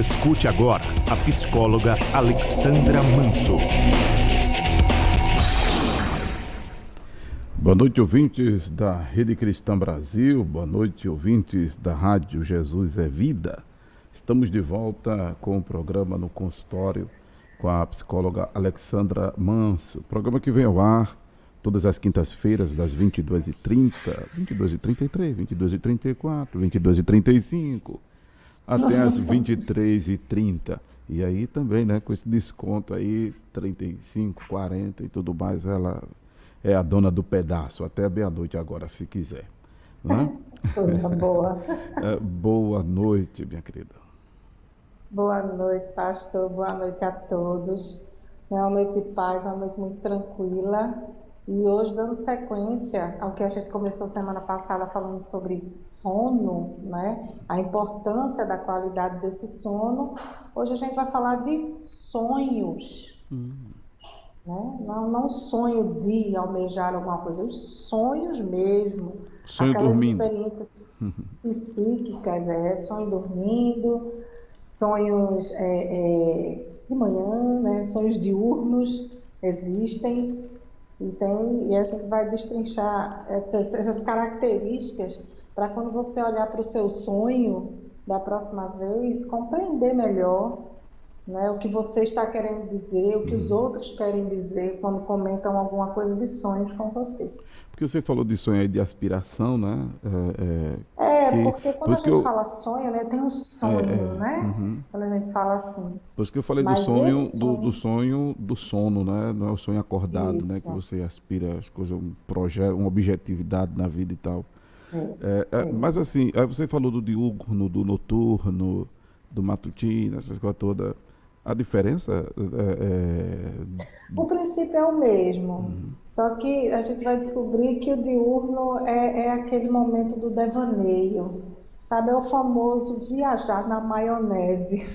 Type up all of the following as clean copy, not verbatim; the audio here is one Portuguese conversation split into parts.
Escute agora a psicóloga Alexandra Manso. Boa noite, ouvintes da Rede Cristã Brasil. Boa noite, ouvintes da Rádio Jesus é Vida. Estamos de volta com o programa No Consultório com a psicóloga Alexandra Manso. Programa que vem ao ar todas as quintas-feiras, das 22h30, 22h33, 22h34, 22h35, até as 23h30. E aí também, né, com esse desconto aí, 35, 40 e tudo mais, ela é a dona do pedaço, até meia-noite agora, se quiser. Né? Coisa boa. Boa noite, minha querida. Boa noite, pastor. Boa noite a todos. É uma noite de paz, uma noite muito tranquila. E hoje, dando sequência ao que a gente começou semana passada falando sobre sono, né? A importância da qualidade desse sono, hoje a gente vai falar de sonhos. Né? Não sonho de almejar alguma coisa, os sonhos mesmo. Sonho aquelas dormindo. Experiências psíquicas, sonho dormindo, sonhos de manhã, né? Sonhos diurnos existem. E a gente vai destrinchar essas características para quando você olhar para o seu sonho da próxima vez, compreender melhor, né, o que você está querendo dizer, o que os outros querem dizer quando comentam alguma coisa de sonhos com você. Porque você falou de sonho aí de aspiração, né? Porque quando a gente fala sonho, né, tem um sonho, né? Quando a gente fala assim. Por isso que eu falei do sonho, do sonho do sono, né? Não é o sonho acordado, Isso. né? Que você aspira às coisas, um projeto, uma objetividade na vida e tal. Mas assim, aí você falou do diurno, do noturno, do matutino, essas coisas todas. A diferença O princípio é o mesmo, só que a gente vai descobrir que o diurno é aquele momento do devaneio, sabe? É o famoso viajar na maionese.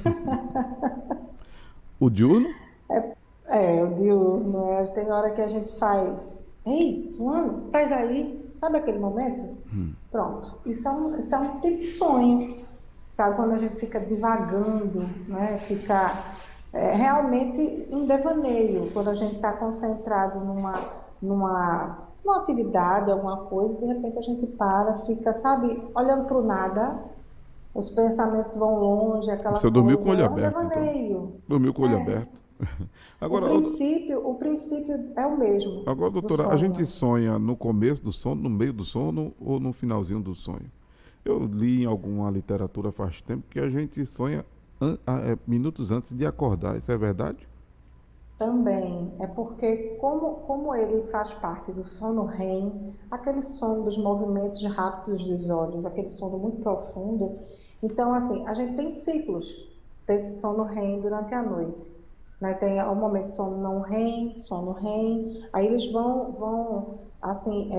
O diurno? O diurno. Tem hora que a gente faz, ei, fulano, faz aí, sabe aquele momento? Pronto, isso é um tipo de sonho, sabe? Quando a gente fica divagando, né? Fica realmente em devaneio, quando a gente está concentrado numa atividade, alguma coisa, de repente a gente para, fica, sabe, olhando para o nada, os pensamentos vão longe, aquela Você coisa, dormiu com o olho um aberto, devaneio. então. Dormiu com o olho aberto. Agora, O princípio é o mesmo. Agora, doutora, a gente sonha no começo do sono, no meio do sono ou no finalzinho do sonho? Eu li em alguma literatura faz tempo que a gente sonha minutos antes de acordar. Isso é verdade? Também, é porque como ele faz parte do sono REM, aquele sono dos movimentos rápidos dos olhos, aquele sono muito profundo, então assim, a gente tem ciclos desse sono REM durante a noite. Né? Tem o momento de sono REM, aí eles vão assim,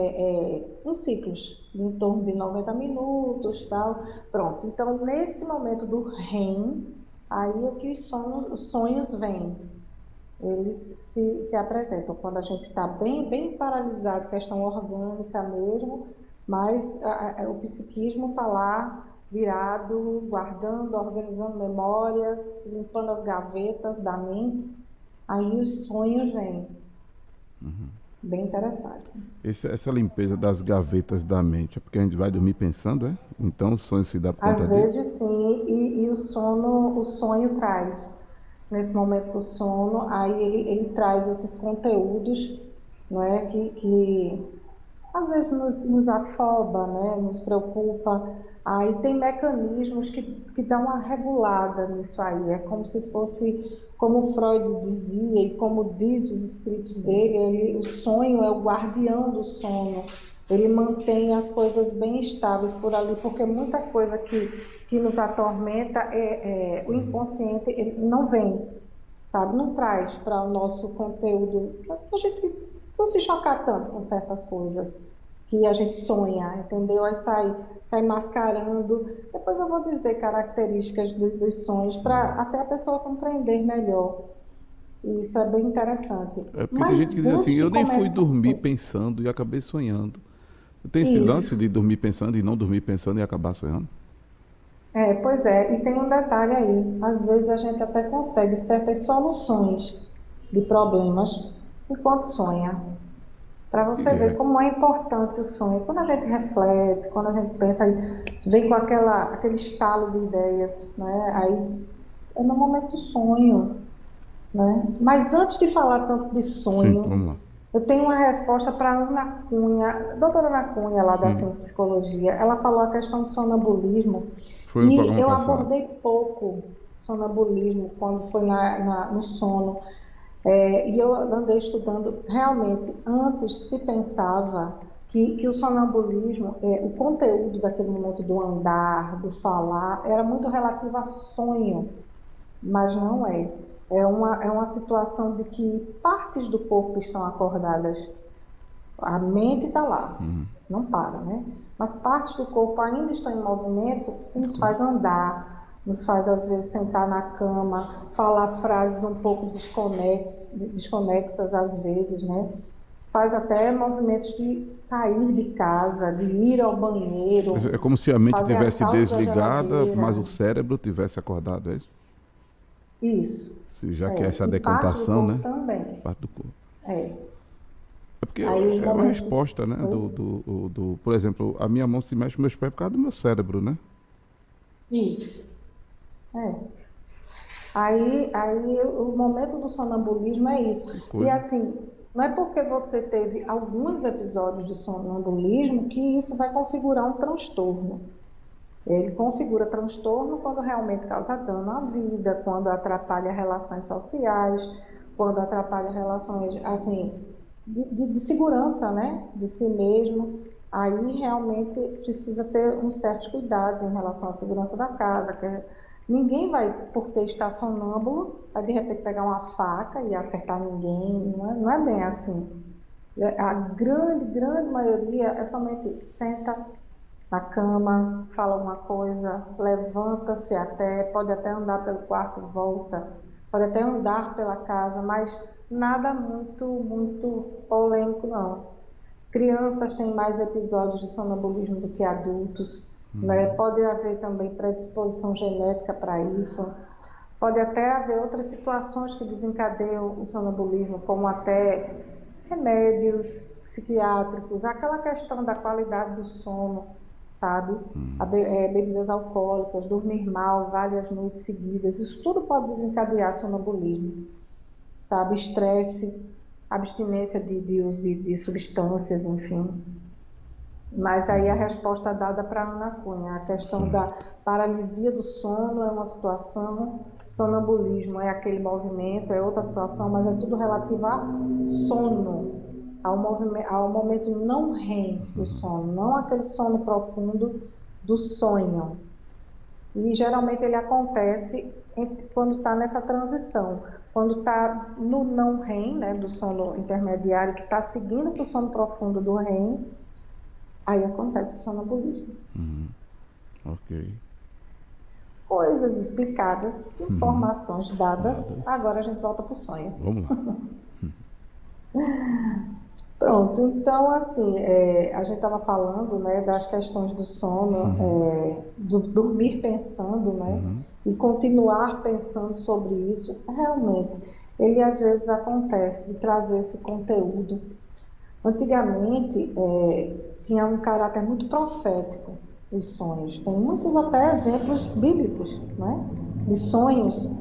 em ciclos, em torno de 90 minutos, tal. Pronto, então nesse momento do REM, aí é que os sonhos vêm. Eles se apresentam quando a gente está bem paralisado, questão orgânica mesmo, mas o psiquismo está lá virado, guardando, organizando memórias, limpando as gavetas da mente, aí os sonhos vêm. Bem interessante. Essa limpeza das gavetas da mente é porque a gente vai dormir pensando, é? Então o sonho se dá por conta Às disso? vezes sim, e o sonho traz. Nesse momento do sono, aí ele traz esses conteúdos, não é, que às vezes nos afoba, né, nos preocupa. Aí tem mecanismos que dão uma regulada nisso aí. É como se fosse, como Freud dizia e como diz os escritos dele, o sonho é o guardião do sono. Ele mantém as coisas bem estáveis por ali, porque muita coisa que nos atormenta, o inconsciente ele não vem, sabe? Não traz para o nosso conteúdo. A gente não se chocar tanto com certas coisas que a gente sonha, entendeu? Aí sai mascarando. Depois eu vou dizer características dos sonhos para até a pessoa compreender melhor. Isso é bem interessante. É porque tem gente que diz assim, eu nem fui dormir pensando e acabei sonhando. Tem esse lance de dormir pensando e não dormir pensando e acabar sonhando? Pois é, e tem um detalhe aí, às vezes a gente até consegue certas soluções de problemas enquanto sonha. Para E você ver é, como é importante o sonho. Quando a gente reflete, quando a gente pensa, aí vem com aquele estalo de ideias, né? Aí é no momento do sonho, né? Mas antes de falar tanto de sim, sonho, vamos lá. eu tenho uma resposta para a Ana Cunha, doutora Ana Cunha, lá da Sim, Ciência e Psicologia. Ela falou a questão do sonambulismo foi no e programa eu passado. abordei pouco sonambulismo quando foi no sono. E eu andei estudando, realmente, antes se pensava que o sonambulismo, o conteúdo daquele momento do andar, do falar, era muito relativo a sonho, mas não é. É uma situação de que partes do corpo estão acordadas, a mente está lá, não para, né? Mas partes do corpo ainda estão em movimento e nos faz andar, nos faz às vezes sentar na cama, falar frases um pouco desconexas às vezes, né? Faz até movimentos de sair de casa, de ir ao banheiro, É como se a mente fazer tivesse assaltos à desligada, mas geladeira. o cérebro tivesse acordado, é isso? Isso. Já que é essa E parte do decantação, corpo né? também. Parte do corpo. É. É porque Aí os é uma momentos. resposta, né? Oi? Por exemplo, a minha mão se mexe com meus pés por causa do meu cérebro, né? Isso. É. Aí o momento do sonambulismo é isso. Que E coisa. assim, não é porque você teve alguns episódios de sonambulismo que isso vai configurar um transtorno. Ele configura transtorno quando realmente causa dano à vida, quando atrapalha relações sociais, quando atrapalha relações, assim, de segurança, né? De si mesmo. Aí realmente precisa ter um certos cuidados em relação à segurança da casa. Ninguém vai, porque está sonâmbulo, vai de repente pegar uma faca e acertar ninguém. Não é bem assim. A grande, grande maioria é somente isso. Senta na cama, fala alguma coisa, levanta-se até, pode até andar pelo quarto, volta, pode até andar pela casa, mas nada muito, muito polêmico, não. Crianças têm mais episódios de sonambulismo do que adultos, né? Pode haver também predisposição genética para isso. Pode até haver outras situações que desencadeiam o sonambulismo, como até remédios psiquiátricos, aquela questão da qualidade do sono, sabe? Bebidas alcoólicas, dormir mal várias noites seguidas, isso tudo pode desencadear sonambulismo, sabe? Estresse, abstinência de uso de substâncias, enfim. Mas aí a resposta dada para a Ana Cunha, a questão da Certo. paralisia do sono é uma situação, sonambulismo é aquele movimento, é outra situação, mas é tudo relativo a sono, ao momento não REM do sono, não aquele sono profundo do sonho. E geralmente ele acontece quando está nessa transição, quando está no não REM, né, do sono intermediário, que está seguindo para o sono profundo do REM, aí acontece o sonambulismo. Ok. Coisas explicadas, informações dadas, Nada. agora a gente volta para o sonho. Vamos lá. Pronto, então assim, a gente estava falando, né, das questões do sono, do dormir pensando, né, e continuar pensando sobre isso, realmente, ele às vezes acontece de trazer esse conteúdo. Antigamente, tinha um caráter muito profético os sonhos. Tem muitos até exemplos bíblicos, né? De sonhos,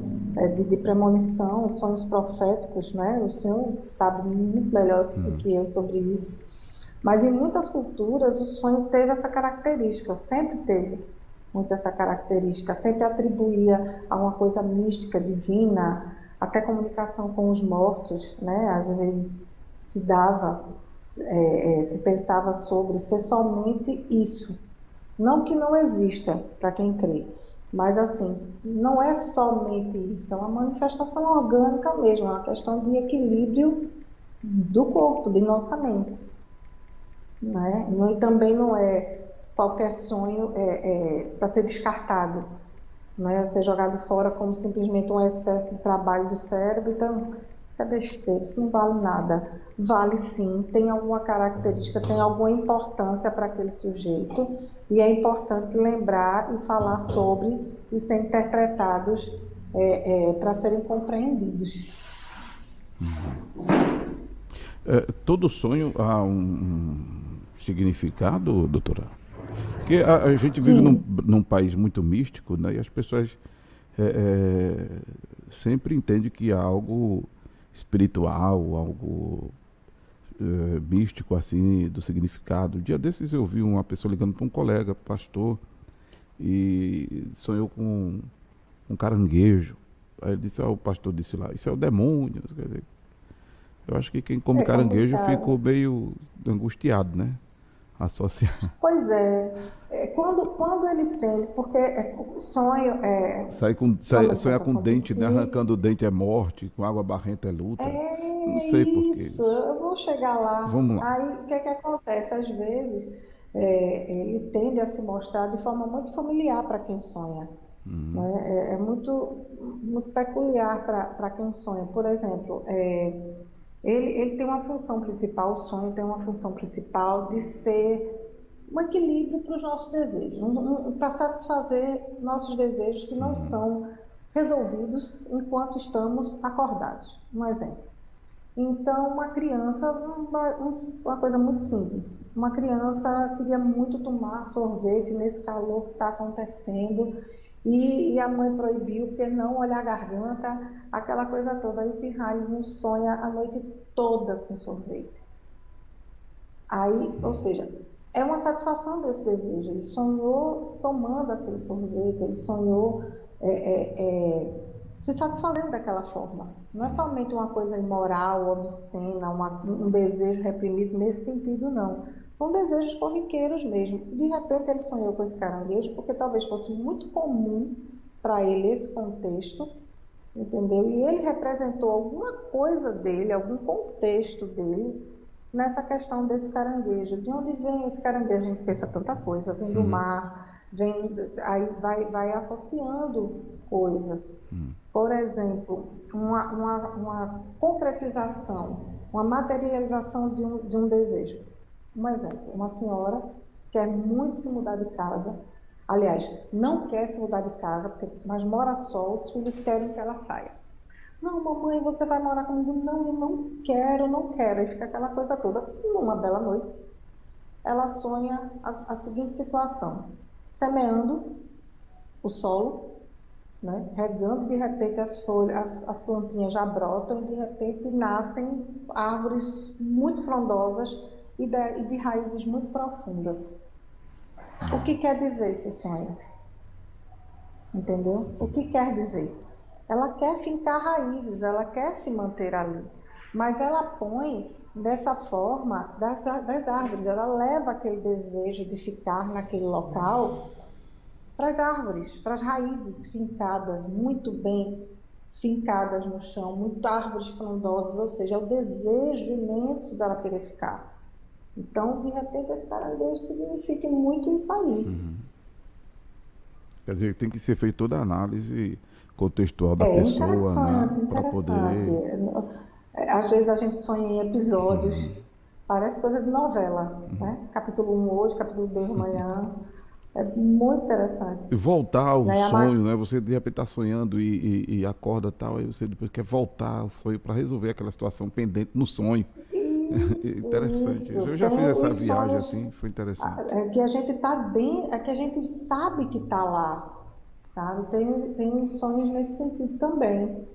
de premonição, sonhos proféticos, né? O senhor sabe muito melhor do que eu sobre isso. Mas em muitas culturas o sonho teve essa característica, sempre teve muito essa característica, sempre atribuía a uma coisa mística, divina, até comunicação com os mortos, né? Às vezes se dava, se pensava sobre ser somente isso. Não que não exista para quem crê, mas assim, não é somente isso, é uma manifestação orgânica mesmo, é uma questão de equilíbrio do corpo, de nossa mente, né? E também não é qualquer sonho para ser descartado, não é ser jogado fora como simplesmente um excesso de trabalho do cérebro, então Isso é besteira, isso não vale nada. Vale sim, tem alguma característica, tem alguma importância para aquele sujeito, e é importante lembrar e falar sobre e ser interpretados para serem compreendidos. Todo sonho há um significado, doutora? Porque a gente vive Sim, num país muito místico, né? E as pessoas sempre entendem que há algo espiritual, algo místico, assim, do significado. Um dia desses eu vi uma pessoa ligando para um colega, pastor, e sonhou com um caranguejo. Aí ele disse, o pastor disse lá, isso é o demônio. Quer dizer, eu acho que quem come é caranguejo complicado. ficou meio angustiado, né? Associar. Pois é, quando ele tem, porque o sonho é uma Sonhar com manifestação dente, né? Arrancando psíquica. o dente é morte, com água barrenta é luta. Eu não É sei por que isso, isso. eu vou chegar lá. Vamos lá. Aí, o que é que acontece? Às vezes, ele tende a se mostrar de forma muito familiar para quem sonha, né? É muito, muito peculiar para quem sonha. Por exemplo, ele tem uma função principal, o sonho tem uma função principal de ser um equilíbrio para os nossos desejos, para satisfazer nossos desejos que não são resolvidos enquanto estamos acordados. Um exemplo. Então, uma criança, uma coisa muito simples. Uma criança queria muito tomar sorvete nesse calor que está acontecendo e a mãe proibiu porque não olhar a garganta, aquela coisa toda. Aí o pirralho sonha a noite toda com sorvete. Aí, ou seja, é uma satisfação desse desejo. Ele sonhou tomando aquele sorvete, ele sonhou é, é, se satisfazendo daquela forma. Não é somente uma coisa imoral, obscena, um desejo reprimido nesse sentido, não. São desejos corriqueiros mesmo. De repente ele sonhou com esse caranguejo porque talvez fosse muito comum para ele esse contexto, entendeu? E ele representou alguma coisa dele, algum contexto dele nessa questão desse caranguejo. De onde vem esse caranguejo? A gente pensa tanta coisa, vem do mar, aí vai associando coisas. Por exemplo, uma concretização, uma materialização de um desejo. Um exemplo, uma senhora quer muito se mudar de casa, aliás, não quer se mudar de casa, mas mora só, os filhos querem que ela saia. Não, mamãe, você vai morar comigo? Não, eu não quero, não quero. E fica aquela coisa toda. Numa bela noite, ela sonha a seguinte situação: semeando o solo, né? Regando, de repente as folhas, as plantinhas já brotam, e de repente nascem árvores muito frondosas e de raízes muito profundas. O que quer dizer esse sonho? Entendeu? O que quer dizer? Ela quer fincar raízes, ela quer se manter ali, mas ela põe dessa forma das árvores, ela leva aquele desejo de ficar naquele local para as árvores, para as raízes fincadas, muito bem fincadas no chão, muito árvores frondosas, ou seja, é o desejo imenso dela querer ficar. Então, de repente, esse caranguejo significa muito isso aí. Quer dizer, tem que ser feita toda a análise contextual da É pessoa, né? interessante, Para interessante. poder. Às vezes a gente sonha em episódios, parece coisa de novela, né? Capítulo 1 hoje, capítulo 2 amanhã. É muito interessante. E voltar ao Né? sonho, né? Você de repente está sonhando e acorda tal, aí você depois quer voltar ao sonho para resolver aquela situação pendente no sonho. Interessante Isso. isso. Eu já Tem fiz essa os viagem sonhos assim, foi interessante. que a gente tá dentro, que a gente sabe que está lá, sabe? Tem sonhos nesse sentido também.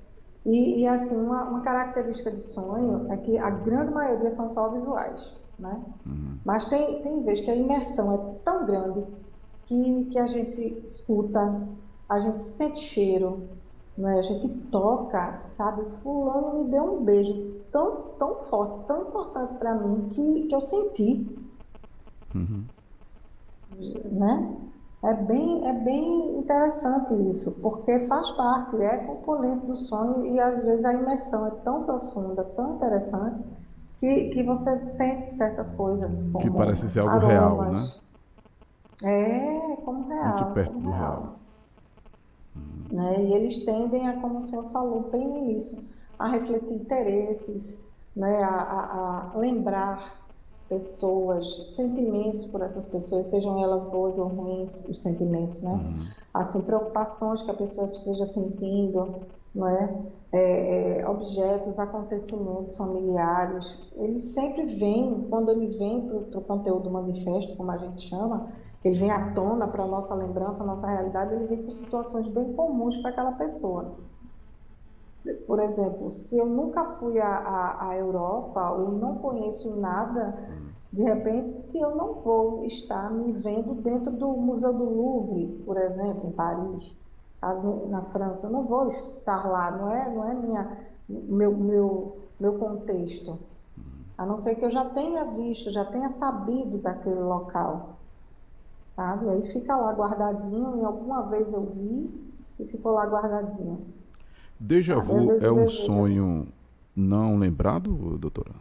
E assim, uma característica de sonho é que a grande maioria são só visuais, né? Mas tem vezes que a imersão é tão grande que a gente escuta, a gente sente cheiro, né? A gente toca, sabe? Fulano me deu um beijo tão, tão forte, tão importante para mim, que eu senti, né? É bem interessante isso, porque faz parte, é componente do sonho e às vezes a imersão é tão profunda, tão interessante, que você sente certas coisas, Que parece como ser algo real, né? aromas, como Muito real, perto como do real. real. Né? E eles tendem a, como o senhor falou bem no início, a refletir interesses, né, a lembrar pessoas, sentimentos por essas pessoas, sejam elas boas ou ruins, os sentimentos, né? Assim, preocupações que a pessoa esteja sentindo, não é? Objetos, acontecimentos familiares, eles sempre vêm, quando ele vem para o conteúdo manifesto, como a gente chama, ele vem à tona para a nossa lembrança, a nossa realidade, ele vem com situações bem comuns para aquela pessoa. Por exemplo, se eu nunca fui à Europa ou não conheço nada, de repente eu não vou estar me vendo dentro do Museu do Louvre, por exemplo, em Paris, na França. Eu não vou estar lá, não é meu contexto. A não ser que eu já tenha visto, já tenha sabido daquele local, sabe? Aí fica lá guardadinho, e alguma vez eu vi e ficou lá guardadinho. Déjà Sabe? Às vu vezes é o um desejo. sonho não lembrado, doutora?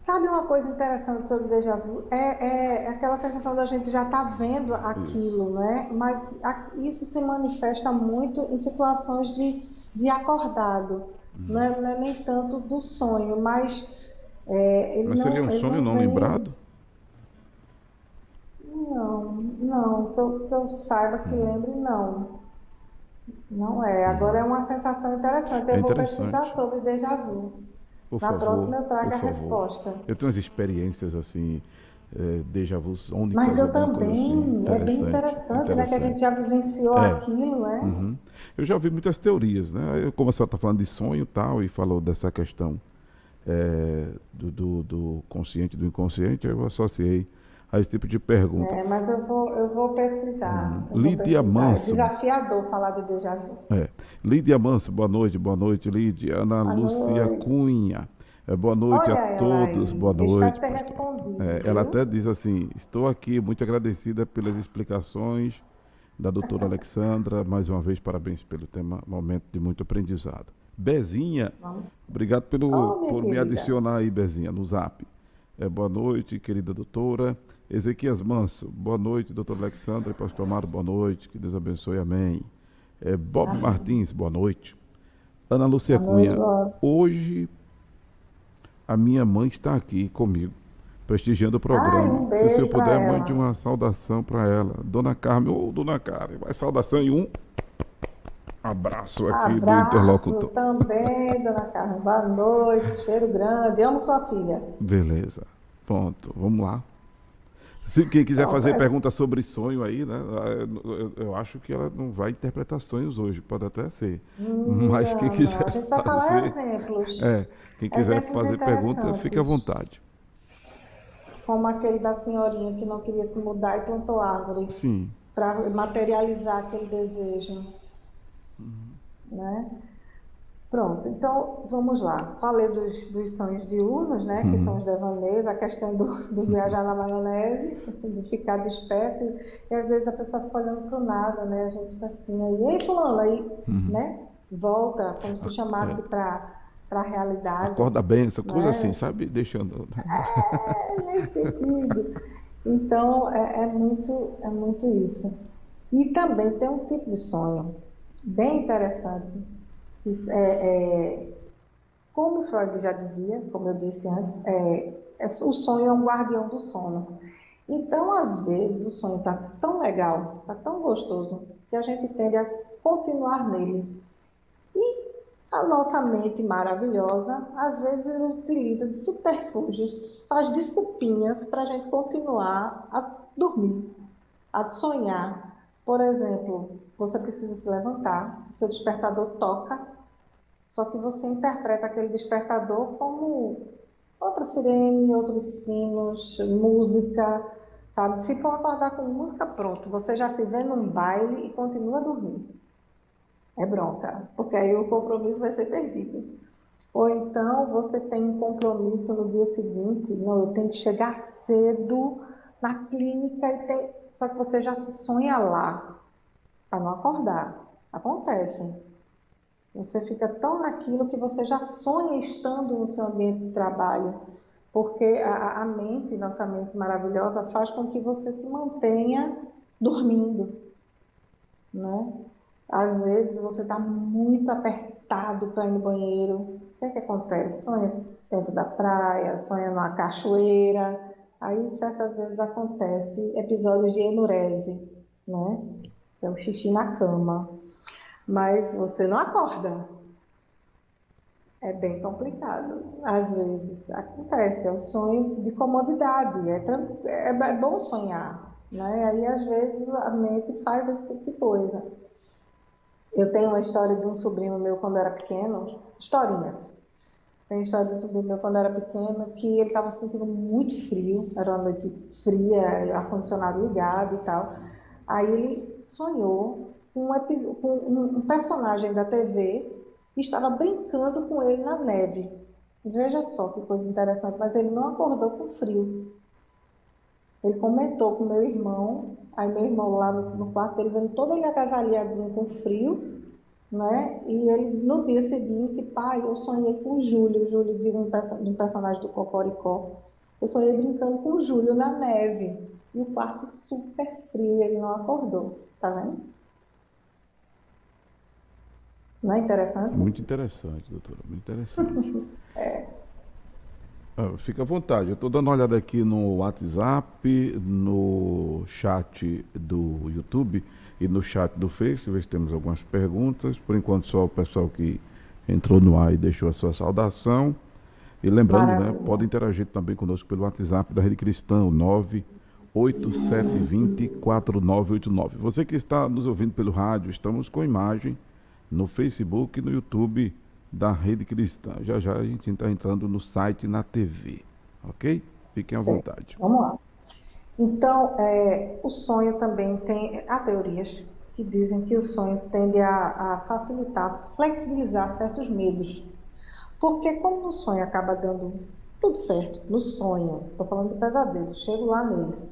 Sabe uma coisa interessante sobre o déjà vu? É aquela sensação da gente já estar vendo Isso. aquilo, né? Mas isso se manifesta muito em situações de acordado. Não é nem tanto do sonho, mas ele Mas seria um ele sonho não não vem. lembrado? Não, não, que eu saiba que lembre, não. Não é. Agora é uma sensação interessante. É Eu vou pesquisar interessante. sobre déjà vu. Por Na favor, próxima eu por trago a favor. resposta. Eu tenho umas experiências assim, déjà vus Mas únicas, eu alguma coisa assim, também, é bem interessante, interessante, né? Que a gente interessante. já vivenciou É. aquilo, né? Uhum. Eu já ouvi muitas teorias, né? Como a senhora está falando de sonho e tal, e falou dessa questão do consciente e do inconsciente, eu associei a esse tipo de pergunta. Mas eu vou pesquisar, eu vou Lídia pesquisar. É Manso, desafiador falar de déjà vu. Lídia Manso, boa noite, Lídia. Ana Boa Lúcia noite. Cunha, boa noite a Olha ela todos, aí. boa Espero noite, ter pastor. respondido, Ela até viu? diz assim: estou aqui muito agradecida pelas explicações da doutora Alexandra. Mais uma vez, parabéns pelo tema, momento de muito aprendizado. Bezinha, Vamos. obrigado Oh, minha por me querida. adicionar aí, Bezinha, no zap. Boa noite, querida doutora. Ezequias Manso, boa noite, doutora Alexandra e pastor Amaro, boa noite, que Deus abençoe, amém. Bob Amém. Martins, boa noite. Ana Lúcia Boa noite, Cunha, Bob. hoje a minha mãe está aqui comigo, prestigiando o Ai, programa. um Se o senhor beijo para puder, mande ela. uma saudação para ela. Dona Carmen, ou Dona Carmen, vai saudação e um abraço aqui do Abraço interlocutor. também, dona Carmen. Boa noite, cheiro grande. Amo sua filha. Beleza, pronto, vamos lá. Se quem quiser Pronto. fazer pergunta sobre sonho aí, né? Eu acho que ela não vai interpretar sonhos hoje, pode até ser. Mas quem Não, não. A quiser gente vai falar fazer, exemplos. é, quem quiser Exemplos fazer pergunta, fique à interessantes. vontade. Como aquele da senhorinha que não queria se mudar e plantou árvore Sim. para materializar aquele desejo, né? Pronto, então vamos lá. Falei dos sonhos diurnos, né? Que são os devaneios, a questão do viajar na maionese, de ficar disperso, e às vezes a pessoa fica olhando para o nada, né? A gente fica assim, aí, ei, fulano, aí, né? Volta, como se chamasse para a realidade, Acorda bem, essa coisa assim, né? sabe? Deixando. Nesse sentido. Então, é muito isso. E também tem um tipo de sonho bem interessante, que como Freud já dizia, como eu disse antes, o sonho é um guardião do sono. Então, às vezes, o sonho está tão legal, está tão gostoso, que a gente tende a continuar nele. E a nossa mente maravilhosa, às vezes, ela utiliza de subterfúgios, faz desculpinhas para a gente continuar a dormir, a sonhar. Por exemplo, você precisa se levantar, o seu despertador toca, só que você interpreta aquele despertador como outra sirene, outros sinos, música, sabe? Se for acordar com música, pronto, você já se vê num baile e continua dormindo. É bronca, porque aí o compromisso vai ser perdido. Ou então você tem um compromisso no dia seguinte, não, eu tenho que chegar cedo na clínica só que você já se sonha lá, para não acordar. Acontece. Você fica tão naquilo que você já sonha estando no seu ambiente de trabalho, porque a mente, nossa mente maravilhosa, faz com que você se mantenha dormindo, né? Às vezes você está muito apertado para ir no banheiro. O que é que acontece? Sonha dentro da praia, sonha numa cachoeira. Aí, certas vezes, acontece episódios de enurese, né? Que é o xixi na cama. Mas você não acorda. É bem complicado. Às vezes acontece, é o sonho de comodidade. É bom sonhar, né? Aí, às vezes, a mente faz esse tipo de coisa. Eu tenho uma história de um sobrinho meu quando era pequeno, historinhas. Tem história de um sobrinho meu quando era pequeno que ele estava sentindo muito frio, era uma noite fria, ar-condicionado ligado e tal. Aí ele sonhou com um personagem da TV que estava brincando com ele na neve. Veja só que coisa interessante, mas ele não acordou com frio. Ele comentou com meu irmão, aí meu irmão lá no quarto dele vendo todo ele agasalhadinho com frio, né? E ele, no dia seguinte, pai, eu sonhei com o Júlio de um personagem do Cocoricó. Eu sonhei brincando com o Júlio na neve. E o quarto super frio, ele não acordou. Tá vendo? Não é interessante? Muito interessante, doutora, muito interessante. Fica à vontade, eu estou dando uma olhada aqui no WhatsApp, no chat do YouTube e no chat do Face, ver se temos algumas perguntas. Por enquanto, só o pessoal que entrou no ar e deixou a sua saudação. E lembrando, né, Maravilha. pode interagir também conosco pelo WhatsApp da Rede Cristã, o 987204989. Você que está nos ouvindo pelo rádio, estamos com imagem no Facebook e no YouTube da Rede Cristã. Já já a gente está entrando no site e na TV, ok? Fiquem à Certo. vontade. Vamos lá. Então, o sonho também tem. Há teorias que dizem que o sonho tende a facilitar, flexibilizar certos medos. Porque como no sonho acaba dando tudo certo, no sonho, estou falando de pesadelo, chego lá neles.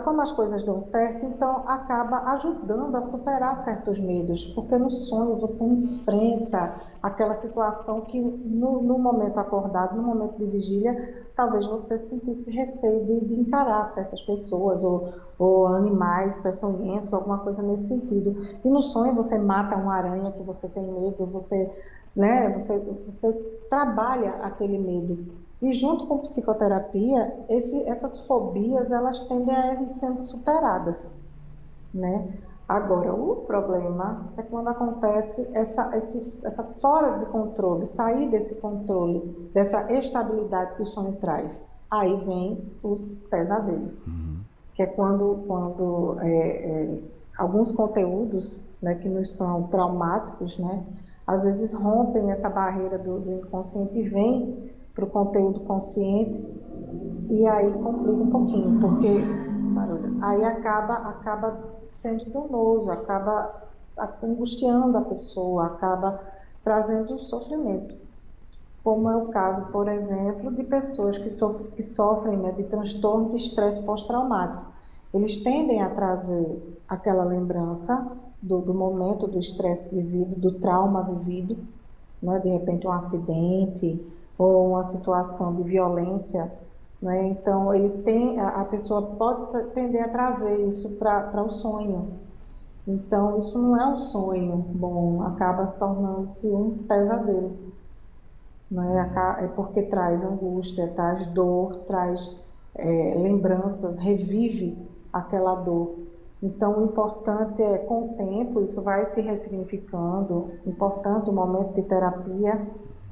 Como as coisas dão certo, então acaba ajudando a superar certos medos, porque no sonho você enfrenta aquela situação que no momento acordado, no momento de vigília, talvez você sentisse receio de encarar certas pessoas ou animais peçonhentos, alguma coisa nesse sentido. E no sonho você mata uma aranha que você tem medo, você trabalha aquele medo. E junto com psicoterapia, essas fobias, elas tendem a ir sendo superadas, né? Agora, o problema é quando acontece essa fora de controle, sair desse controle, dessa estabilidade que o sonho traz. Aí vem os pesadelos, que é quando alguns conteúdos, né, que nos são traumáticos, né, às vezes rompem essa barreira do inconsciente e vêm para o conteúdo consciente e aí complica um pouquinho, porque aí acaba sendo danoso, acaba angustiando a pessoa, acaba trazendo sofrimento. Como é o caso, por exemplo, de pessoas que sofrem, né, de transtorno de estresse pós-traumático. Eles tendem a trazer aquela lembrança do momento do estresse vivido, do trauma vivido, né, de repente um acidente ou uma situação de violência, né? Então a pessoa pode tender a trazer isso para o sonho. Então isso não é um sonho bom, acaba tornando-se um pesadelo, né? É porque traz angústia, traz dor, traz lembranças, revive aquela dor. Então, o importante é, com o tempo, isso vai se ressignificando, importante o momento de terapia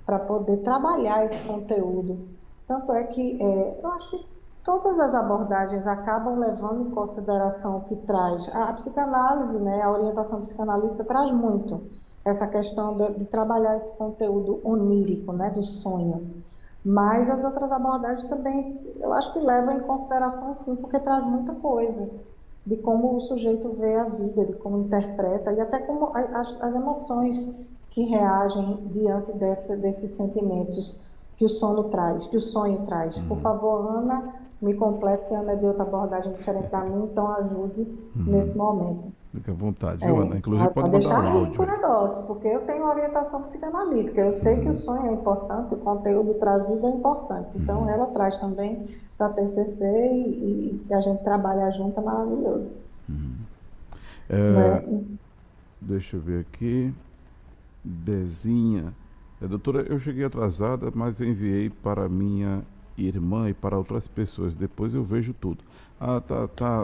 para poder trabalhar esse conteúdo. Tanto é que eu acho que todas as abordagens acabam levando em consideração o que traz. A psicanálise, né, a orientação psicanalítica traz muito essa questão de trabalhar esse conteúdo onírico, né, do sonho. Mas as outras abordagens também, eu acho que levam em consideração sim, porque traz muita coisa de como o sujeito vê a vida, de como interpreta e até como as emoções que reagem diante desses sentimentos que o sono traz, que o sonho traz. Por favor, Ana, me complete, que a Ana é de outra abordagem diferente da minha, então ajude nesse momento. Fica à vontade, viu, Ana? Inclusive pode Para mandar deixar um rico áudio o aí. negócio, porque eu tenho orientação psicanalítica, eu sei que o sonho é importante, o conteúdo trazido é importante, então ela traz também para a TCC e a gente trabalha junto, é maravilhoso. É, Né? Deixa eu ver aqui. Bezinha. Doutora, eu cheguei atrasada, mas enviei para minha irmã e para outras pessoas. Depois eu vejo tudo. Ah,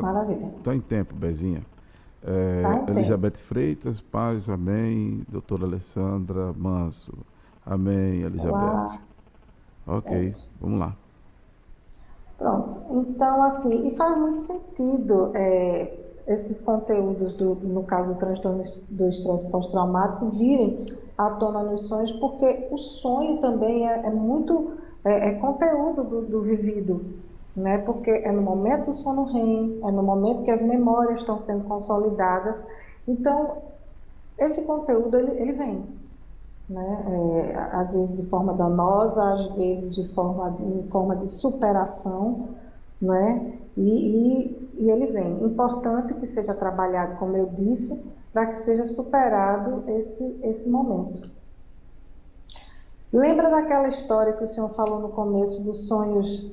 Maravilha. tá em tempo, Bezinha. Tá em tempo. Elizabeth Freitas, paz, amém. Doutora Alessandra Manso, amém, Elizabeth. Lá, Ok, é. vamos lá. Pronto. Então, assim, e faz muito sentido esses conteúdos, no caso do transtorno do estresse pós-traumático, virem à tona nos sonhos, porque o sonho também é muito conteúdo do vivido, né? Porque é no momento do sono REM, é no momento que as memórias estão sendo consolidadas. Então, esse conteúdo, ele vem, né? Às vezes de forma danosa, às vezes em forma de superação, né? E ele vem. Importante que seja trabalhado, como eu disse, para que seja superado esse momento. Lembra daquela história que o senhor falou no começo dos sonhos,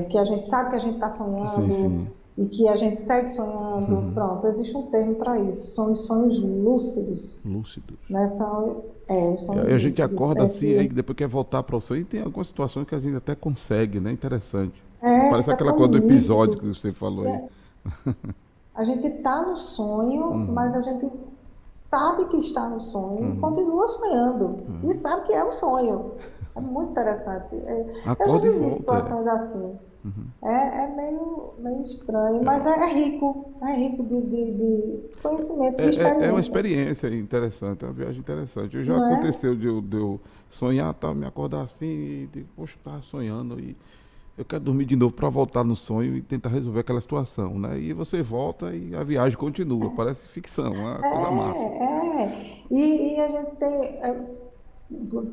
que a gente sabe que a gente está Sim, sim. sonhando e que a gente segue sonhando? Pronto, existe um termo para isso, são os sonhos lúcidos, Lúcidos. né? São os E aí sonhos a gente lúcidos. acorda assim, aí depois quer voltar para o sonho. E tem algumas situações que a gente até consegue, né? Interessante. Parece Fica aquela tão coisa do episódio que nítido. você falou E aí. a gente está no sonho, mas a gente sabe que está no sonho e continua sonhando. E sabe que é um sonho. É muito interessante. Eu já Acorda e vivi volta. situações assim. É meio estranho, mas é rico. É rico de conhecimento, de É uma experiência. experiência interessante, é uma viagem interessante. Já Não é? aconteceu de eu sonhar, tá, me acordar assim e digo, poxa, eu estava sonhando e eu quero dormir de novo para voltar no sonho e tentar resolver aquela situação, né? E você volta e a viagem continua, parece ficção, é uma coisa massa. E a gente tem,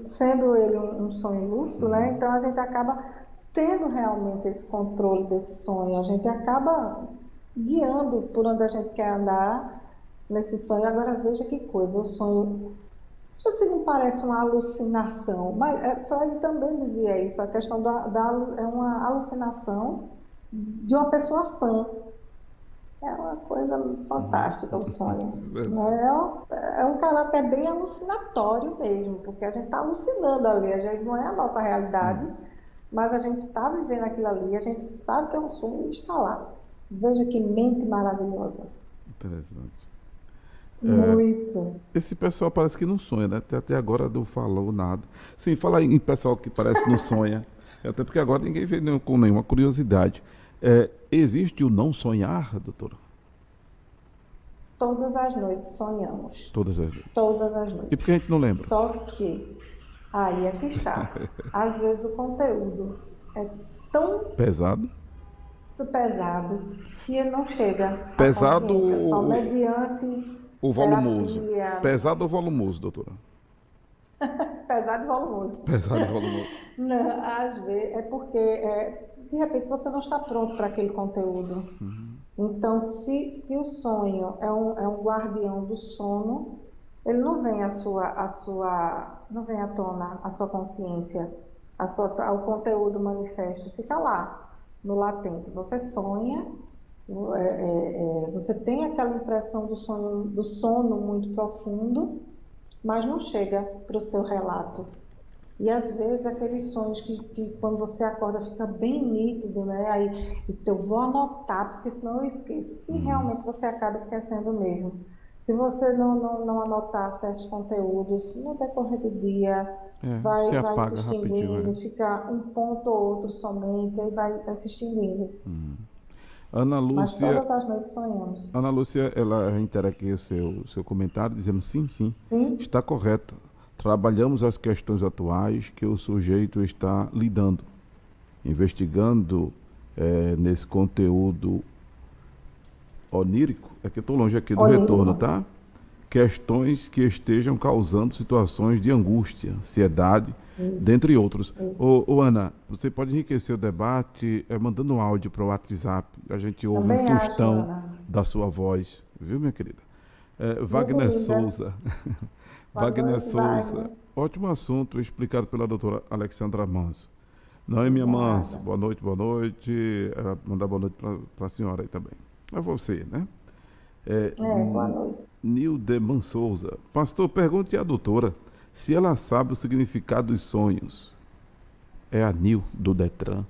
sendo ele um sonho lúcido, né? Então a gente acaba tendo realmente esse controle desse sonho. A gente acaba guiando por onde a gente quer andar nesse sonho. Agora veja que coisa, o sonho. Veja se não parece uma alucinação, mas Freud também dizia isso, a questão é uma alucinação de uma pessoa sã. É uma coisa fantástica o sonho. Verdade. Né? É um caráter bem alucinatório mesmo, porque a gente está alucinando ali, a gente não é a nossa realidade, mas a gente está vivendo aquilo ali, a gente sabe que é um sonho e está lá. Veja que mente maravilhosa. Interessante. Muito. Esse pessoal parece que não sonha, né? Até agora não falou nada. Sim, fala em pessoal que parece que não sonha. Até porque agora ninguém vê com nenhuma curiosidade. Existe o não sonhar, doutora? Todas as noites sonhamos. Todas as vezes. Todas as E por que a noites. gente não lembra? Só que aí é que está. Às vezes o conteúdo é tão Pesado? pesado que ele não chega à Pesado consciência, só mediante ou volumoso? terapia, Pesado ou volumoso, doutora? pesado e volumoso. Pesado e volumoso. Não, às vezes é porque de repente você não está pronto para aquele conteúdo. Então, se o sonho é um guardião do sono, ele não vem não vem à tona a sua consciência, o conteúdo manifesto, fica lá, no latente. Você sonha, você tem aquela impressão do sono muito profundo, mas não chega para o seu relato. E às vezes aqueles sonhos que quando você acorda fica bem nítido, né? Aí então, eu vou anotar, porque senão eu esqueço. E realmente você acaba esquecendo mesmo. Se você não anotar certos conteúdos, no decorrer do dia, Se vai se apaga rapidinho, extinguindo, fica um ponto ou outro somente, aí vai se extinguindo. Ana Mas Lúcia, todas as noites sonhamos. Ana Lúcia, ela reitera aqui o seu comentário, dizendo sim, sim, Sim? está correta. Trabalhamos as questões atuais que o sujeito está lidando, investigando nesse conteúdo onírico, é que eu estou longe aqui do retorno, tá? Questões que estejam causando situações de angústia, ansiedade, Isso, dentre outros. isso. Ô, Ana, você pode enriquecer o debate mandando um áudio para o WhatsApp, a gente ouve um Também acho, tostão Ana. da sua voz, viu, minha querida? Muito Wagner linda. Souza. Boa Wagner noite, Souza. Wagner. Ótimo assunto explicado pela doutora Alexandra Manso. Noêmia Manso, Obrigada. boa noite, boa noite. Mandar boa noite para a senhora aí também. É você, né? Boa noite. Nildeman Souza. Pastor, pergunte à doutora se ela sabe o significado dos sonhos. É a Nil, do Detran.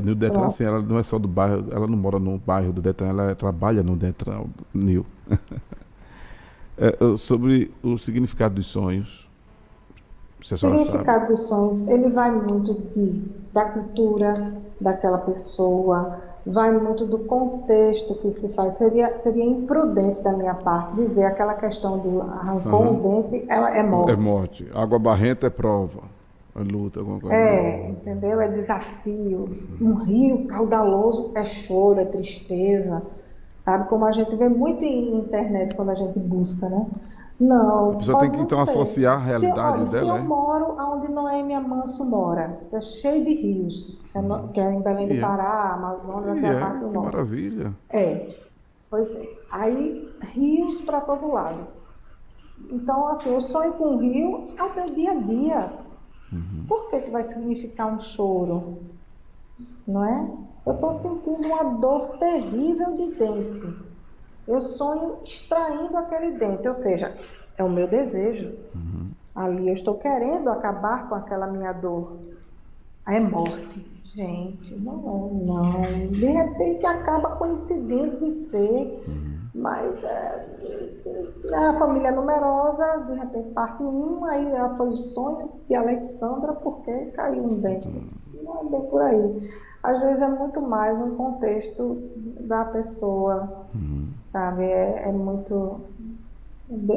No Detran, Pronto. assim, ela não é só do bairro, ela não mora no bairro do Detran, ela trabalha no Detran, Nil. Sobre o significado dos sonhos, se a O senhora sabe. significado dos sonhos, ele vai muito da cultura daquela pessoa, vai muito do contexto que se faz. Seria imprudente da minha parte dizer aquela questão do arrancou Aham. um dente, ela é É morte. morte. Água barrenta é prova. É luta, alguma coisa, né? Entendeu? É desafio. Um rio caudaloso é choro, é tristeza. Sabe? Como a gente vê muito em internet quando a gente busca, né? A Não, pessoa tem pode que não então ser. associar a Olha, realidade se dela, eu é? moro onde Noêmia Manso mora, que é cheio de rios, que é em Belém do E é. Pará, Amazonas, E até a parte é, do que norte. maravilha. É, pois é. Aí, rios para todo lado. Então, assim, o sonho com o rio é o meu dia a dia. Por que que vai significar um choro? Não é? Eu estou sentindo uma dor terrível de dente. Eu sonho extraindo aquele dente, ou seja, é o meu desejo. Ali eu estou querendo acabar com aquela minha dor. Aí é morte. Gente, não. De repente acaba coincidente de ser, mas a família numerosa, de repente parte um, aí ela foi sonho de Alexandra porque caiu um dente. Não é bem por aí. Às vezes é muito mais um contexto da pessoa, sabe? É muito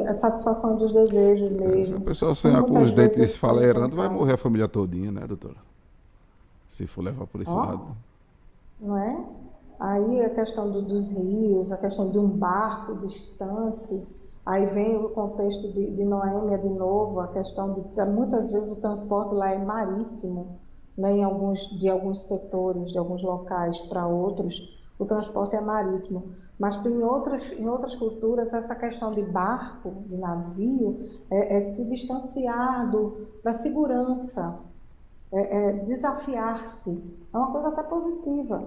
a satisfação dos desejos Se a mesmo. pessoa E sonhar com os muitas vezes dentes esse sonho tem esfalerando, vai morrer causa. a família todinha, né, doutora? Se for levar por esse lado. Ó, não é? Aí a questão dos rios, a questão de um barco distante, aí vem o contexto de Noêmia de novo, a questão de muitas vezes o transporte lá é marítimo, né? De alguns setores, de alguns locais para outros, o transporte é marítimo. Mas em outras culturas, essa questão de barco, de navio, é se distanciar da segurança, desafiar-se. É uma coisa até positiva.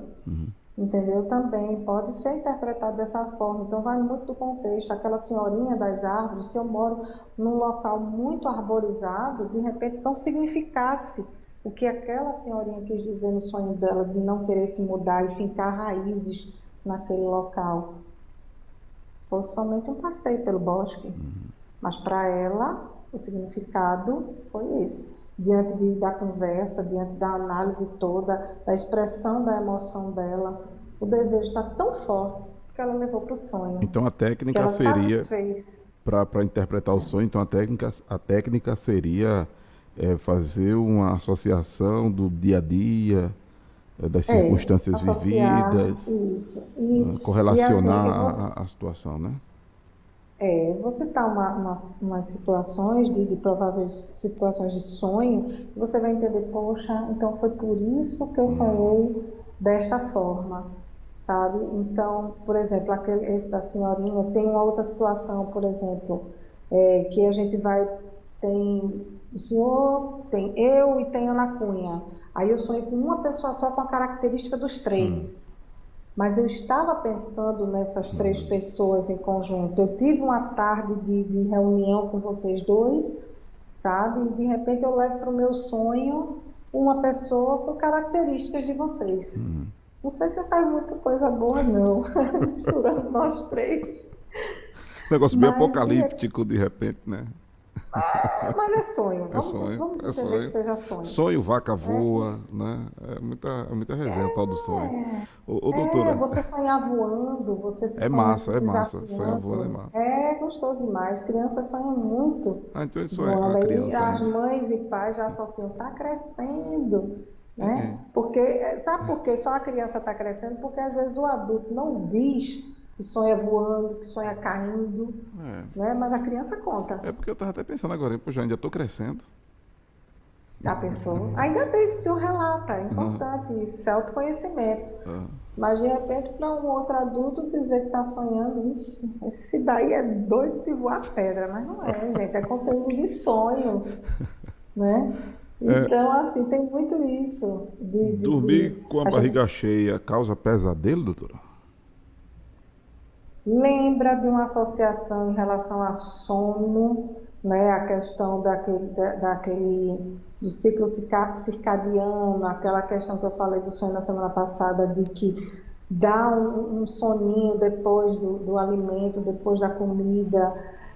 Entendeu? Também pode ser interpretado dessa forma. Então, vai muito do contexto. Aquela senhorinha das árvores, se eu moro num local muito arborizado, de repente não significasse o que aquela senhorinha quis dizer no sonho dela, de não querer se mudar e fincar raízes naquele local. Se fosse somente um passeio pelo bosque. Mas para ela, o significado foi esse. Da conversa, diante da análise toda, da expressão da emoção dela, o desejo está tão forte que ela levou para o sonho, Então a que técnica ela seria, satisfez. para interpretar o sonho, então a técnica seria fazer uma associação do dia a dia, das circunstâncias Associar vividas, isso. E assim, correlacionar você, a situação, né? você está umas situações de prováveis situações de sonho, você vai entender, poxa, então foi por isso que eu sonhei desta forma, sabe? Então, por exemplo, esse da senhorinha, tem uma outra situação, por exemplo, que a gente tem o senhor, tem eu e tem Ana Cunha. Aí eu sonhei com uma pessoa só com a característica dos três. Mas eu estava pensando nessas três pessoas em conjunto. Eu tive uma tarde de reunião com vocês dois, sabe? E de repente eu levo para o meu sonho uma pessoa com características de vocês. Não sei se sai muita coisa boa, não, misturando nós três. Negócio bem Mas, apocalíptico de repente, né? mas é sonho. É sonho, Vamos é entender que sonho. seja sonho. Sonho, vaca É, voa, né? É muita resenha o tal do sonho. Ô, doutora, você sonhar voando, você se sonha se é massa. Sonho voando é desafiando, massa. é gostoso demais. Crianças sonham muito Ah, então isso é voando. a Aí criança as ainda. mães e pais já associam, está crescendo, É. né? Porque, sabe por que só a criança está crescendo? Porque às vezes o adulto não diz que sonha voando, que sonha caindo, né? Mas a criança conta. É porque eu tava até pensando agora, poxa, eu ainda tô crescendo. Já pensou? Ainda bem que o senhor relata, é importante isso, isso é autoconhecimento. Mas de repente, para um outro adulto dizer que está sonhando, ixi, esse daí é doido de voar pedra, mas não é, gente, é conteúdo de sonho, né? Então, assim, tem muito isso Dormir com a a gente barriga cheia causa pesadelo, doutora? Lembra de uma associação em relação a sono, né? A questão do ciclo circadiano, aquela questão que eu falei do sonho na semana passada, de que dá um soninho depois do alimento, depois da comida.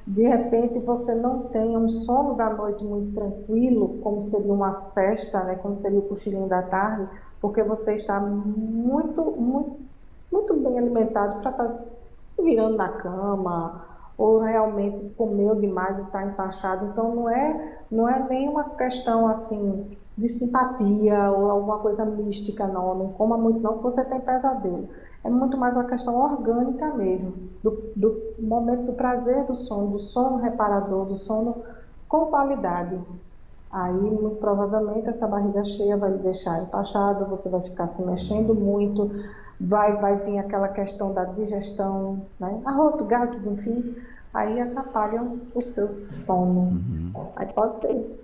De repente você não tem um sono da noite muito tranquilo, como seria uma sesta, né? Como seria o cochilinho da tarde, porque você está muito bem alimentado para estar se virando na cama, ou realmente comeu demais e está empachado. Então não é nenhuma questão assim de simpatia ou alguma coisa mística, não. Não coma muito não, porque você tem pesadelo. É muito mais uma questão orgânica mesmo, do momento do prazer do sono reparador, do sono com qualidade. Aí, muito provavelmente, essa barriga cheia vai lhe deixar empachado, você vai ficar se mexendo muito, vai vir aquela questão da digestão, né? Arroto, gases, enfim, aí atrapalham o seu sono. Aí pode ser.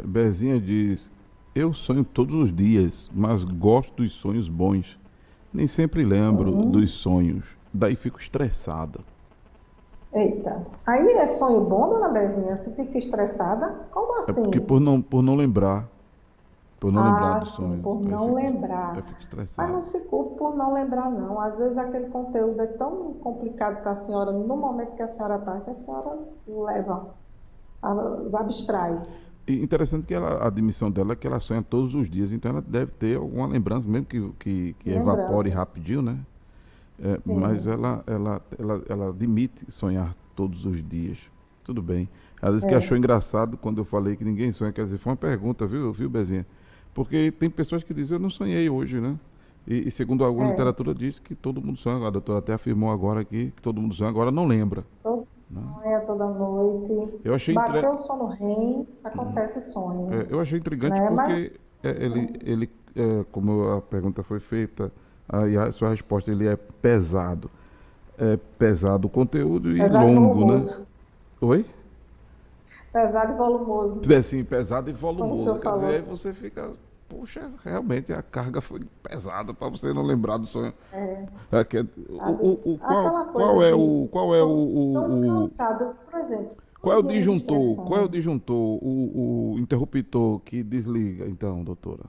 Bezinha diz: eu sonho todos os dias, mas gosto dos sonhos bons. Nem sempre lembro dos sonhos, daí fico estressada. Eita, aí é sonho bom, dona Bezinha? Você fica estressada? Como É assim? porque por não lembrar Ah, do sim, sonho, por aí não eu lembrar. fico Mas não estressado. se culpe por não lembrar, não. Às vezes aquele conteúdo é tão complicado para a senhora, no momento que a senhora está, que a senhora leva, abstrai. E interessante que a admissão dela é que ela sonha todos os dias, então ela deve ter alguma lembrança, mesmo que evapore Lembranças. rapidinho, né? Mas Sim, ela admite sonhar todos os dias. Tudo bem. Ela disse que achou é, engraçado quando eu falei que ninguém sonha. Quer dizer, foi uma pergunta, viu, Bezinha? Porque tem pessoas que dizem, eu não sonhei hoje, né? E segundo alguma é. literatura diz que todo mundo sonha. A doutora até afirmou agora aqui que todo mundo sonha, agora não lembra. Todo Né? sonha toda noite. Eu achei, Bateu o sono REM, acontece sonho, eu achei intrigante né? Mas porque como a pergunta foi feita, aí a sua resposta ele é pesado. É pesado o conteúdo e pesado e longo, né? volumoso. Oi? Pesado e volumoso, Assim, pesado e como o volumoso. senhor Quer dizer, aí falou. você fica, poxa, realmente a carga foi pesada para você não lembrar do sonho. É, sabe? Qual, Aquela coisa de qual é tô tão cansado, por exemplo, qual é um o dia muito disjuntor? Qual é o estressante. disjuntor? O interruptor que desliga, então, doutora?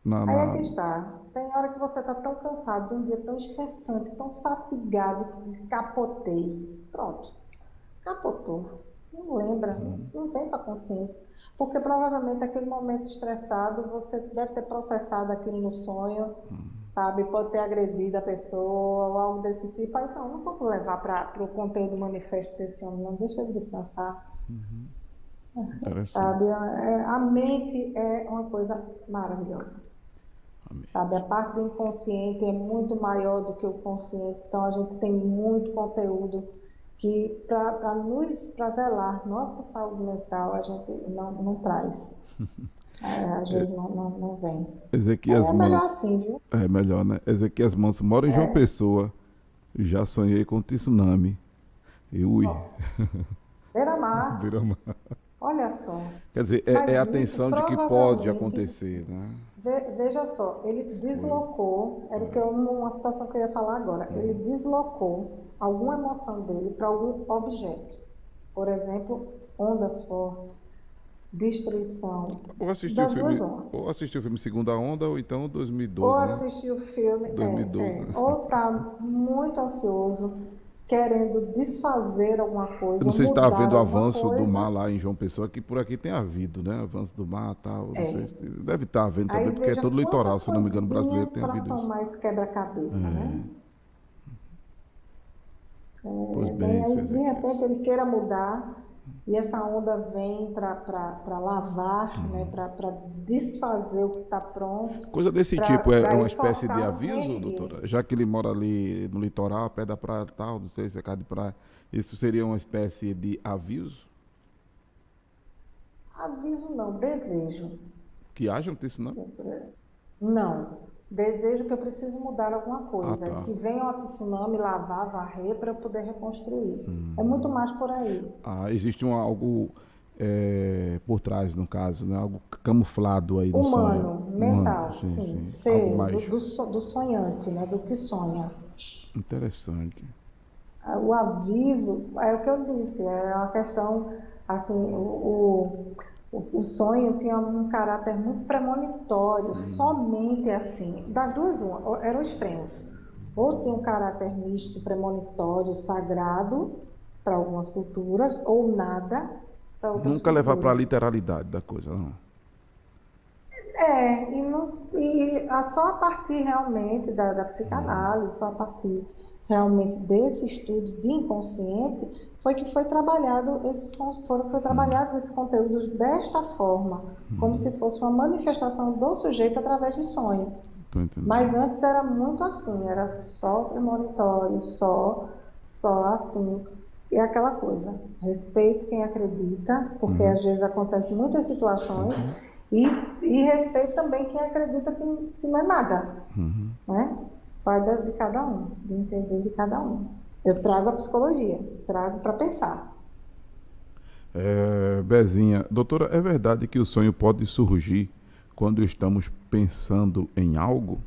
Na, Aí é que na... está. Tem hora que você está tão cansado, de um dia tão estressante, tão fatigado, que diz, capotei. Pronto, capotou. Não lembra, não vem para a consciência. Porque provavelmente aquele momento estressado, você deve ter processado aquilo no sonho, sabe? Pode ter agredido a pessoa ou algo desse tipo. Aí não vou levar para o conteúdo manifesto desse homem, não. Deixa ele descansar, Interessante. sabe? A mente é uma coisa maravilhosa. Sabe, a parte do inconsciente é muito maior do que o consciente, então a gente tem muito conteúdo que para zelar nossa saúde mental a gente não traz. Às vezes não vem. Aí Ezequias é melhor Manso. assim, viu? É melhor, né? Ezequias Manso mora em João Pessoa. Já sonhei com tsunami. E ui, Ó, beira-mar, vira uma... olha só. Quer dizer, é Mas a isso tensão de que pode provavelmente, acontecer, né? veja só, ele Que coisa. deslocou, era uma situação que eu ia falar agora, ele deslocou alguma emoção dele para algum objeto. Por exemplo, ondas fortes, destruição, das duas uma. Ou assistiu o filme Segunda Onda, ou então Ou 2012, né? assistir o filme, 2012, né? ou está muito ansioso, querendo desfazer alguma Eu coisa, não ou sei se está mudar havendo alguma avanço do mar coisa. lá em João Pessoa, que por aqui tem havido, né? Avanço do mar e tal. Não sei É. se deve estar havendo Aí também, porque é veja todo litoral, quantas se eu não me engano, brasileiro coisinhas tem para havido são isso. mais quebra-cabeça, né? Pois Bem, bem, aí seu de repente Ezequias. ele queira mudar e essa onda vem para lavar, né? Para desfazer o que está pronto, Coisa desse tipo é para uma ele espécie de forçar um aviso, reerguer. doutora? Já que ele mora ali no litoral, pé da praia e tal, não sei se é casa de praia, isso seria uma espécie de aviso? Aviso não, desejo. Que haja um tsunami? Não, desejo que eu preciso mudar alguma Ah, coisa, tá. que venha o tsunami lavar, varrer para eu poder reconstruir. É muito mais por aí. Ah, existe algo por trás, no caso, né? Algo camuflado aí no sonho. Humano, mental, Sim, sim, sim. Algo seu, mais do sonhante, né? Do que sonha. interessante. O aviso, é o que eu disse, é uma questão, assim, o sonho tinha um caráter muito premonitório, somente assim, das duas, uma, eram extremos. Ou tinha um caráter místico, premonitório, sagrado, para algumas culturas, ou nada, para outras Nunca levar para a culturas. literalidade da coisa, não. É, só a partir realmente da psicanálise, só a partir realmente desse estudo de inconsciente, foi que foi trabalhados esses conteúdos desta forma, como se fosse uma manifestação do sujeito através de sonho. Estou entendendo. Mas antes era muito assim, era só premonitório, só assim. E aquela coisa, respeito quem acredita, porque às vezes acontecem muitas situações, e respeito também quem acredita que não é nada, né? Vai de cada um, de entender de cada um. Eu trago a psicologia, trago para pensar. Bezinha, doutora, é verdade que o sonho pode surgir quando estamos pensando em algo?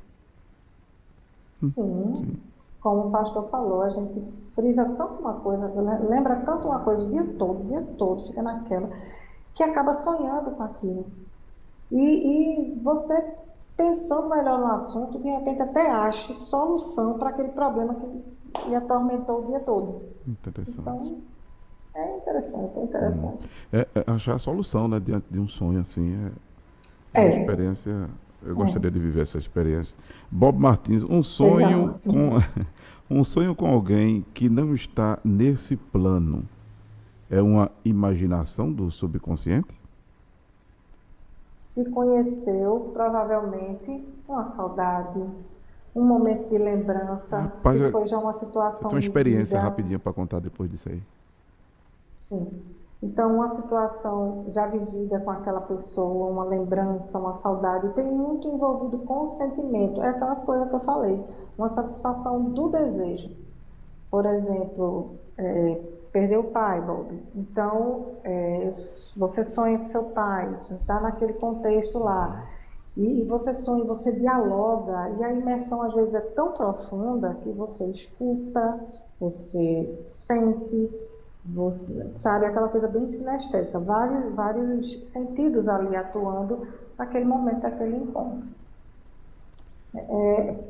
Sim, como o pastor falou, a gente frisa tanto uma coisa, lembra tanto uma coisa o dia todo, fica naquela, que acaba sonhando com aquilo. E você, pensando melhor no assunto, de repente até ache solução para aquele problema que lhe atormentou o dia todo. Interessante. Então, é interessante, é interessante. Achar a solução, né, diante de um sonho, assim, é uma É, experiência. Eu é, gostaria de viver essa experiência. Bob Martins, seria ótimo. um sonho com alguém que não está nesse plano é uma imaginação do subconsciente? Se conheceu, provavelmente, uma saudade, um momento de lembrança, Rapaz, se eu foi já uma tenho uma situação experiência vivida. rapidinha para contar depois disso aí. Sim. Então, uma situação já vivida com aquela pessoa, uma lembrança, uma saudade, tem muito envolvido com o sentimento. É aquela coisa que eu falei, uma satisfação do desejo. Por exemplo, perder o pai, Bob. Então, você sonha com seu pai, você está naquele contexto lá. E você sonha, você dialoga, e a imersão às vezes é tão profunda que você escuta, você sente, você sabe aquela coisa bem sinestésica, vários sentidos ali atuando naquele momento, naquele encontro.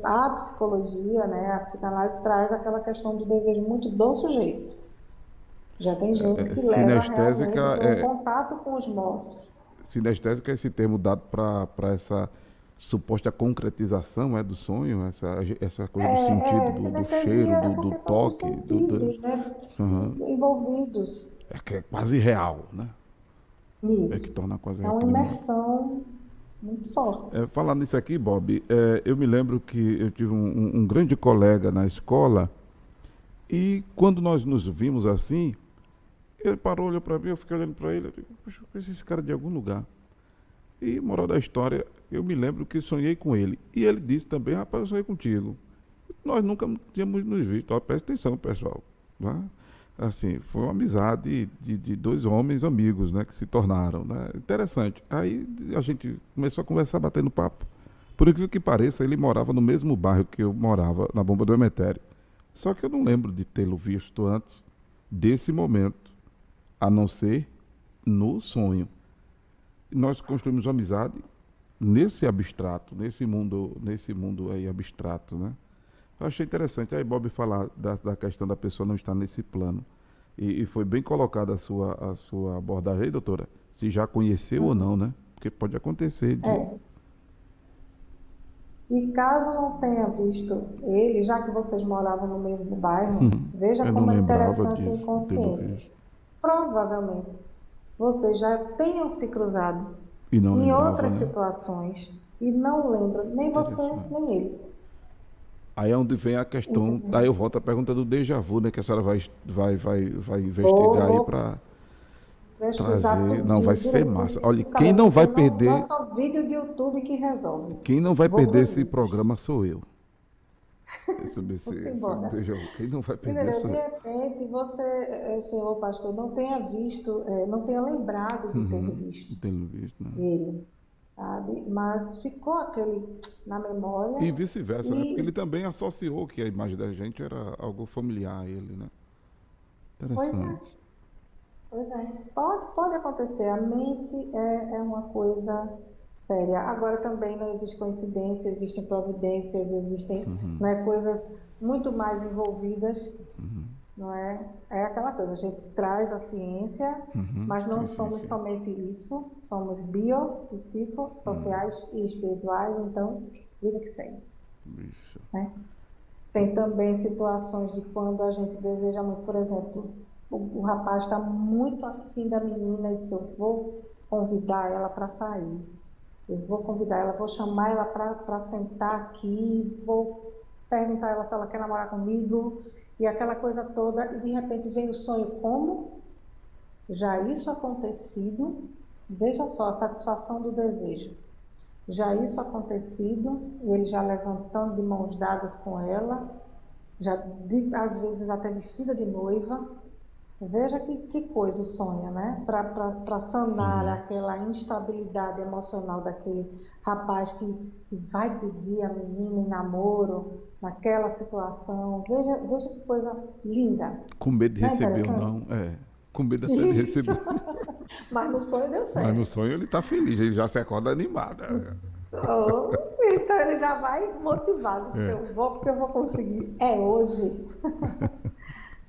A psicologia, né, a psicanálise traz aquela questão do desejo muito do sujeito. Já tem gente que leva Sinestésica realmente para um é, contato com os mortos. sinestésica é esse termo dado para essa suposta concretização do sonho, essa coisa do sentido, do cheiro, Sinestesia é do porque são os toque, sentidos, né, Aham. envolvidos. É que é quase real, né? É que Nisso. torna quase É uma aquele momento. imersão muito forte. Falar nisso aqui, Bob, eu me lembro que eu tive um grande colega na escola e quando nós nos vimos assim, ele parou, olhou para mim, eu fiquei olhando para ele, eu digo, poxa, eu conheci esse cara de algum lugar. E, moral da história, eu me lembro que sonhei com ele. E ele disse também, rapaz, eu sonhei contigo. Nós nunca tínhamos nos visto. Ó, presta atenção, pessoal. Né? Assim, foi uma amizade de dois homens amigos, né, que se tornaram, né? Interessante. Aí a gente começou a conversar, batendo papo. Por incrível que pareça, ele morava no mesmo bairro que eu morava, na Bomba do Emetério. Só que eu não lembro de tê-lo visto antes desse momento, a não ser no sonho. Nós construímos uma amizade nesse abstrato, nesse mundo aí abstrato, né? Eu achei interessante aí Bob falar da questão da pessoa não estar nesse plano. E foi bem colocada a sua abordagem aí, doutora. Se já conheceu ou não, né? Porque pode acontecer de. É. E caso não tenha visto ele, já que vocês moravam no mesmo bairro, veja Eu não como é lembrava interessante o de tê-lo inconsciente. visto. Provavelmente vocês já tenham se cruzado E não em lembrava, outras né? situações e não lembra nem você Interessante. nem ele. Aí é onde vem a questão. Entendeu? Aí eu volto à pergunta do déjà vu, né? Que a senhora vai Vou, investigar aí vou para pesquisar trazer. Não, vai tudinho, ser direitinho, massa. Olha, explicar bem, porque não é só vídeo de YouTube que resolve. quem não vai Vou para perder os esse vídeos. programa sou eu. sobre Vamos esse embora. déjà vu. Quem não vai perder Entendeu? essa. De repente, você, senhor pastor, não tenha visto, não tenha lembrado de ter Uhum. visto Não tenho visto, né? ele, sabe? Mas ficou aquele na E memória vice-versa, né? Porque ele e, também associou que a imagem da gente era algo familiar a ele, né? pois é, Interessante. pois é. Pode acontecer. A mente é uma coisa séria. Agora também não existe coincidência, existem providências, existem, né, coisas muito mais envolvidas. Não é? É aquela coisa, a gente traz a ciência, Uhum. mas não Sim, sim, somos sim. somente isso, somos bio, psico, sociais e espirituais, então, vida que segue, Isso. né? Tem também situações de quando a gente deseja muito, por exemplo, o rapaz está muito afim da menina e disse, eu vou convidar ela para sair. Eu vou convidar ela, vou chamar ela para sentar aqui, vou perguntar a ela se ela quer namorar comigo, e aquela coisa toda, e de repente vem o sonho como já isso acontecido, veja só a satisfação do desejo. Já isso acontecido, ele já levantando de mãos dadas com ela, às vezes até vestida de noiva. Veja que coisa o sonho, né? Para sanar aquela instabilidade emocional daquele rapaz que vai pedir a menina em namoro, naquela situação. Veja que coisa linda. Com medo de Não é receber ou interessante? não, é. Com medo até de Isso. receber. Mas no sonho deu Mas no certo. sonho ele tá feliz, ele já se acorda animado. Então ele já vai motivado, dizer, eu vou porque eu vou conseguir. É hoje.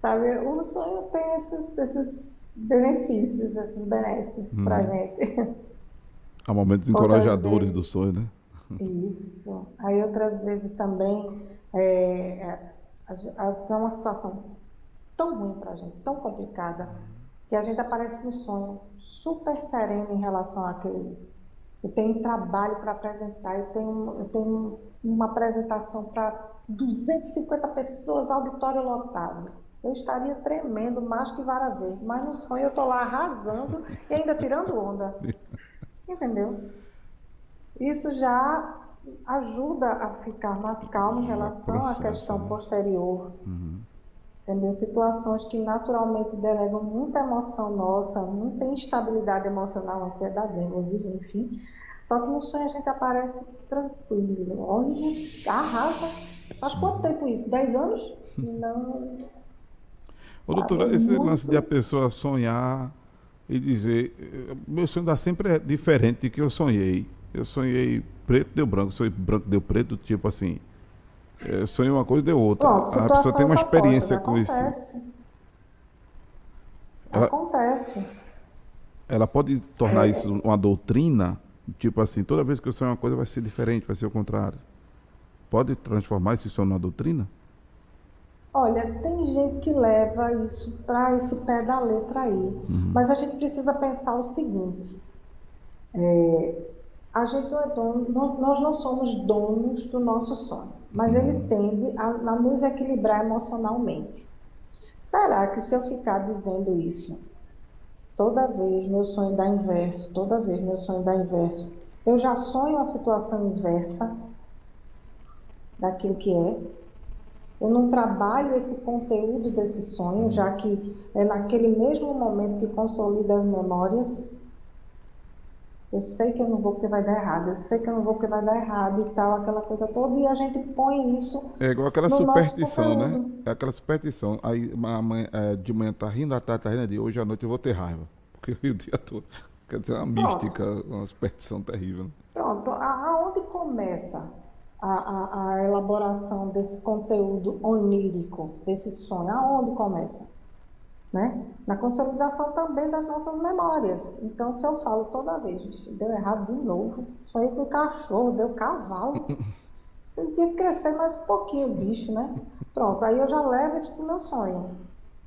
Sabe, o sonho tem esses benefícios, esses benesses pra gente. Há momentos Outras encorajadores do vezes, sonho, né? isso. Aí outras vezes também é uma situação tão ruim pra gente, tão complicada, que a gente aparece no sonho super sereno em relação àquele. Eu tenho um trabalho para apresentar, eu tenho uma apresentação para 250 pessoas, auditório lotado. Eu estaria tremendo mais que vara verde, mas no sonho eu estou lá arrasando e ainda tirando onda. Entendeu? Isso já ajuda a ficar mais calmo em Já relação à processa, questão né? posterior. Entendeu? Situações que naturalmente delegam muita emoção nossa, muita instabilidade emocional, ansiedade, nervosismo, enfim. Só que no sonho a gente aparece tranquilo. Olha, arrasa. Faz quanto tempo isso? 10 anos? Não, Ô, sabe? É doutora, esse lance de a muito. pessoa sonhar e dizer, meu sonho dá sempre é diferente do que eu sonhei. Eu sonhei preto, deu branco, sonhei branco, deu preto, tipo assim, sonhei uma coisa, deu outra. Pronto, A pessoa tem uma situações opostas. experiência com esse. Acontece. Ela, Acontece. ela pode tornar isso uma doutrina, tipo assim, toda vez que eu sonho uma coisa vai ser diferente, vai ser o contrário. Pode transformar esse sonho numa doutrina? Olha, tem gente que leva isso para esse pé da letra aí. Mas a gente precisa pensar o seguinte: a gente não é dono, nós não somos donos do nosso sonho, mas ele tende a nos equilibrar emocionalmente. Será que se eu ficar dizendo isso toda vez meu sonho dá inverso, toda vez meu sonho dá inverso, eu já sonho a situação inversa daquilo que é? Eu não trabalho esse conteúdo desse sonho, já que é naquele mesmo momento que consolida as memórias. Eu sei que eu não vou porque vai dar errado, eu sei que eu não vou porque vai dar errado e tal, aquela coisa toda, e a gente põe isso É igual aquela no nosso superstição, né? conteúdo. É aquela superstição. Aí de manhã tá rindo, à tarde tá rindo, de hoje à noite eu vou ter raiva. Porque eu ri o dia todo. Quer dizer, é uma Pronto, mística, uma superstição terrível, né? pronto. Aonde começa a elaboração desse conteúdo onírico, desse sonho? Aonde começa? Né? Na consolidação também das nossas memórias. Então, se eu falo toda vez, deu errado de novo, sonhei com cachorro, deu cavalo, você tinha que crescer mais um pouquinho o bicho, né? Pronto, aí eu já levo isso pro meu sonho.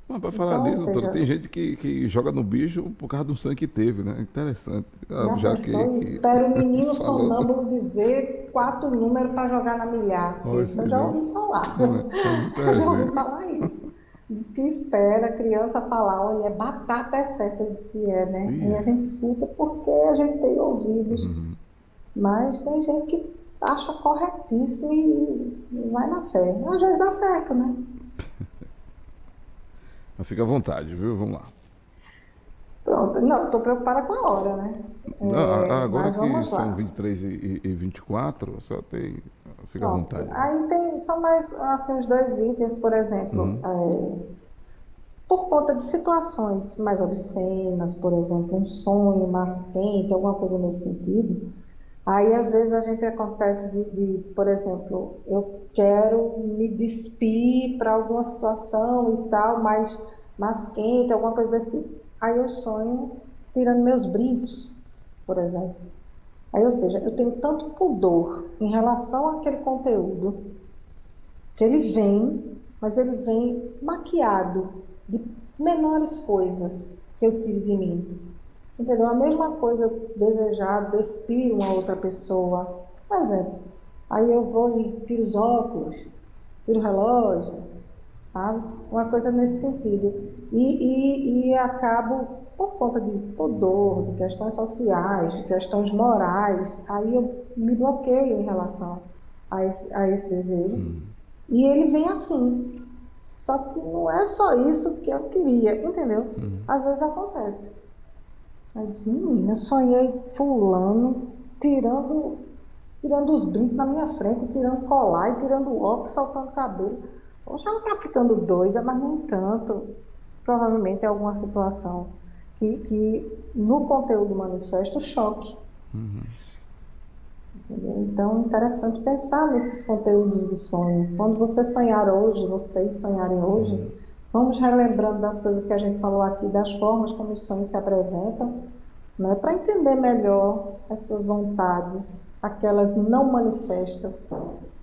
Mas para falar Então, ou nisso, doutora, seja, tem gente que joga no bicho por causa do sangue que teve, né? Interessante. Ah, já já pensou e que espera o menino falou. sonâmbulo dizer 4 números para jogar na milhar. Olha, Isso eu sei já não. ouvi falar. É muita Eu já ouvi resenha. falar isso. Diz que espera a criança falar, olha, é batata é certa. Eu disse, é, né? Ih, E a é. gente escuta porque a gente tem ouvidos. Mas tem gente que acha corretíssimo e vai na fé. Às vezes dá certo, né? Mas fica à vontade, viu? Vamos lá. Pronto. Não, estou preocupada com a hora, né? Agora Mas que vamos são lá. 23 e 24, só tem. Fica à Pronto. vontade. Aí tem, são mais assim, os dois itens, por exemplo, Uhum. por conta de situações mais obscenas, por exemplo, um sonho mais quente, alguma coisa nesse sentido. Aí, às vezes, a gente acontece por exemplo, eu quero me despir para alguma situação e tal, mais quente, alguma coisa desse tipo. Aí eu sonho tirando meus brincos, por exemplo. Aí, ou seja, eu tenho tanto pudor em relação àquele conteúdo, que ele vem, mas ele vem maquiado de menores coisas que eu tive de mim. Entendeu? A mesma coisa desejar despir uma outra pessoa. Por exemplo, aí eu vou e tiro os óculos, tiro o relógio, sabe? Uma coisa nesse sentido. E acabo, por conta de pudor, de questões sociais, de questões morais, aí eu me bloqueio em relação a esse desejo. E ele vem assim. Só que não é só isso que eu queria, entendeu? Às vezes acontece. Aí eu disse, menina, eu sonhei fulano tirando os brincos na minha frente, tirando colar e tirando o óculos, soltando cabelo. Poxa, ela tá ficando doida, mas nem tanto. Provavelmente é alguma situação que no conteúdo manifesta o choque. Entendeu? Então, é interessante pensar nesses conteúdos de sonho. Quando você sonhar hoje, vocês sonharem hoje, vamos relembrando das coisas que a gente falou aqui, das formas como os sonhos se apresentam, né, para entender melhor as suas vontades, aquelas não manifestas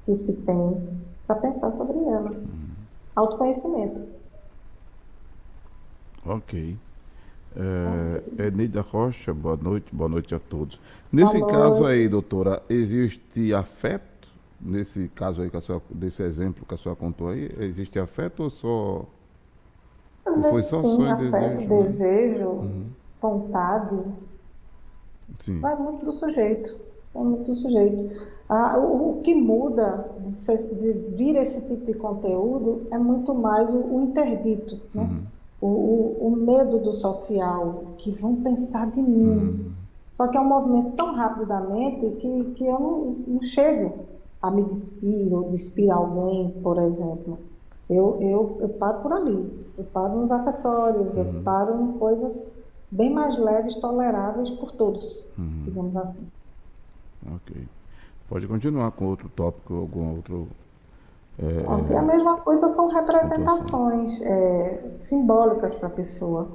que se tem, para pensar sobre elas. Autoconhecimento. Ok. Ok. Neida Rocha, boa noite a todos. Boa Nesse caso aí, noite. doutora, existe afeto? Nesse caso aí, desse exemplo que a senhora contou aí, existe afeto Às ou foi vezes só sim, sonho e afeto, desejo, né? desejo, vontade, Sim. vai muito do sujeito. Vai muito do sujeito. O que muda de vir esse tipo de conteúdo é muito mais o interdito, né? O medo do social, que vão pensar de mim. Só que é um movimento tão rápido da mente que eu não chego a me despir ou despir alguém, por exemplo. Eu paro por ali. Eu paro nos acessórios, eu paro em coisas bem mais leves, toleráveis por todos, digamos assim. Ok. Pode continuar com outro tópico, algum outro Pronto, e a mesma coisa são pontuação. representações simbólicas para a pessoa.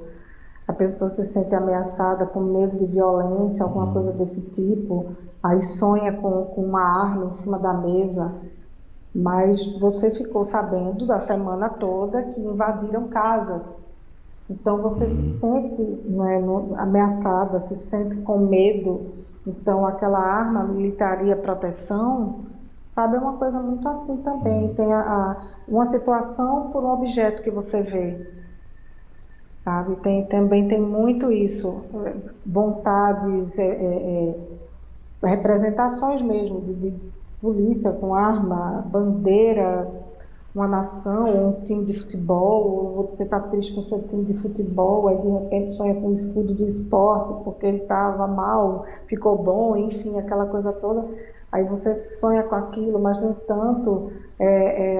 A pessoa se sente ameaçada, com medo de violência, alguma coisa desse tipo, aí sonha com uma arma em cima da mesa, mas você ficou sabendo da semana toda que invadiram casas. Então você se sente, né, ameaçada, se sente com medo. Então aquela arma militaria proteção, sabe, é uma coisa muito assim também. Tem uma situação por um objeto que você vê, sabe? Também tem muito isso, vontades, representações mesmo de polícia com arma, bandeira, uma nação, ou um time de futebol, ou você está triste com o seu time de futebol, aí de repente sonha com o escudo do esporte, porque ele estava mal, ficou bom, enfim, aquela coisa toda. Aí você sonha com aquilo, mas no entanto,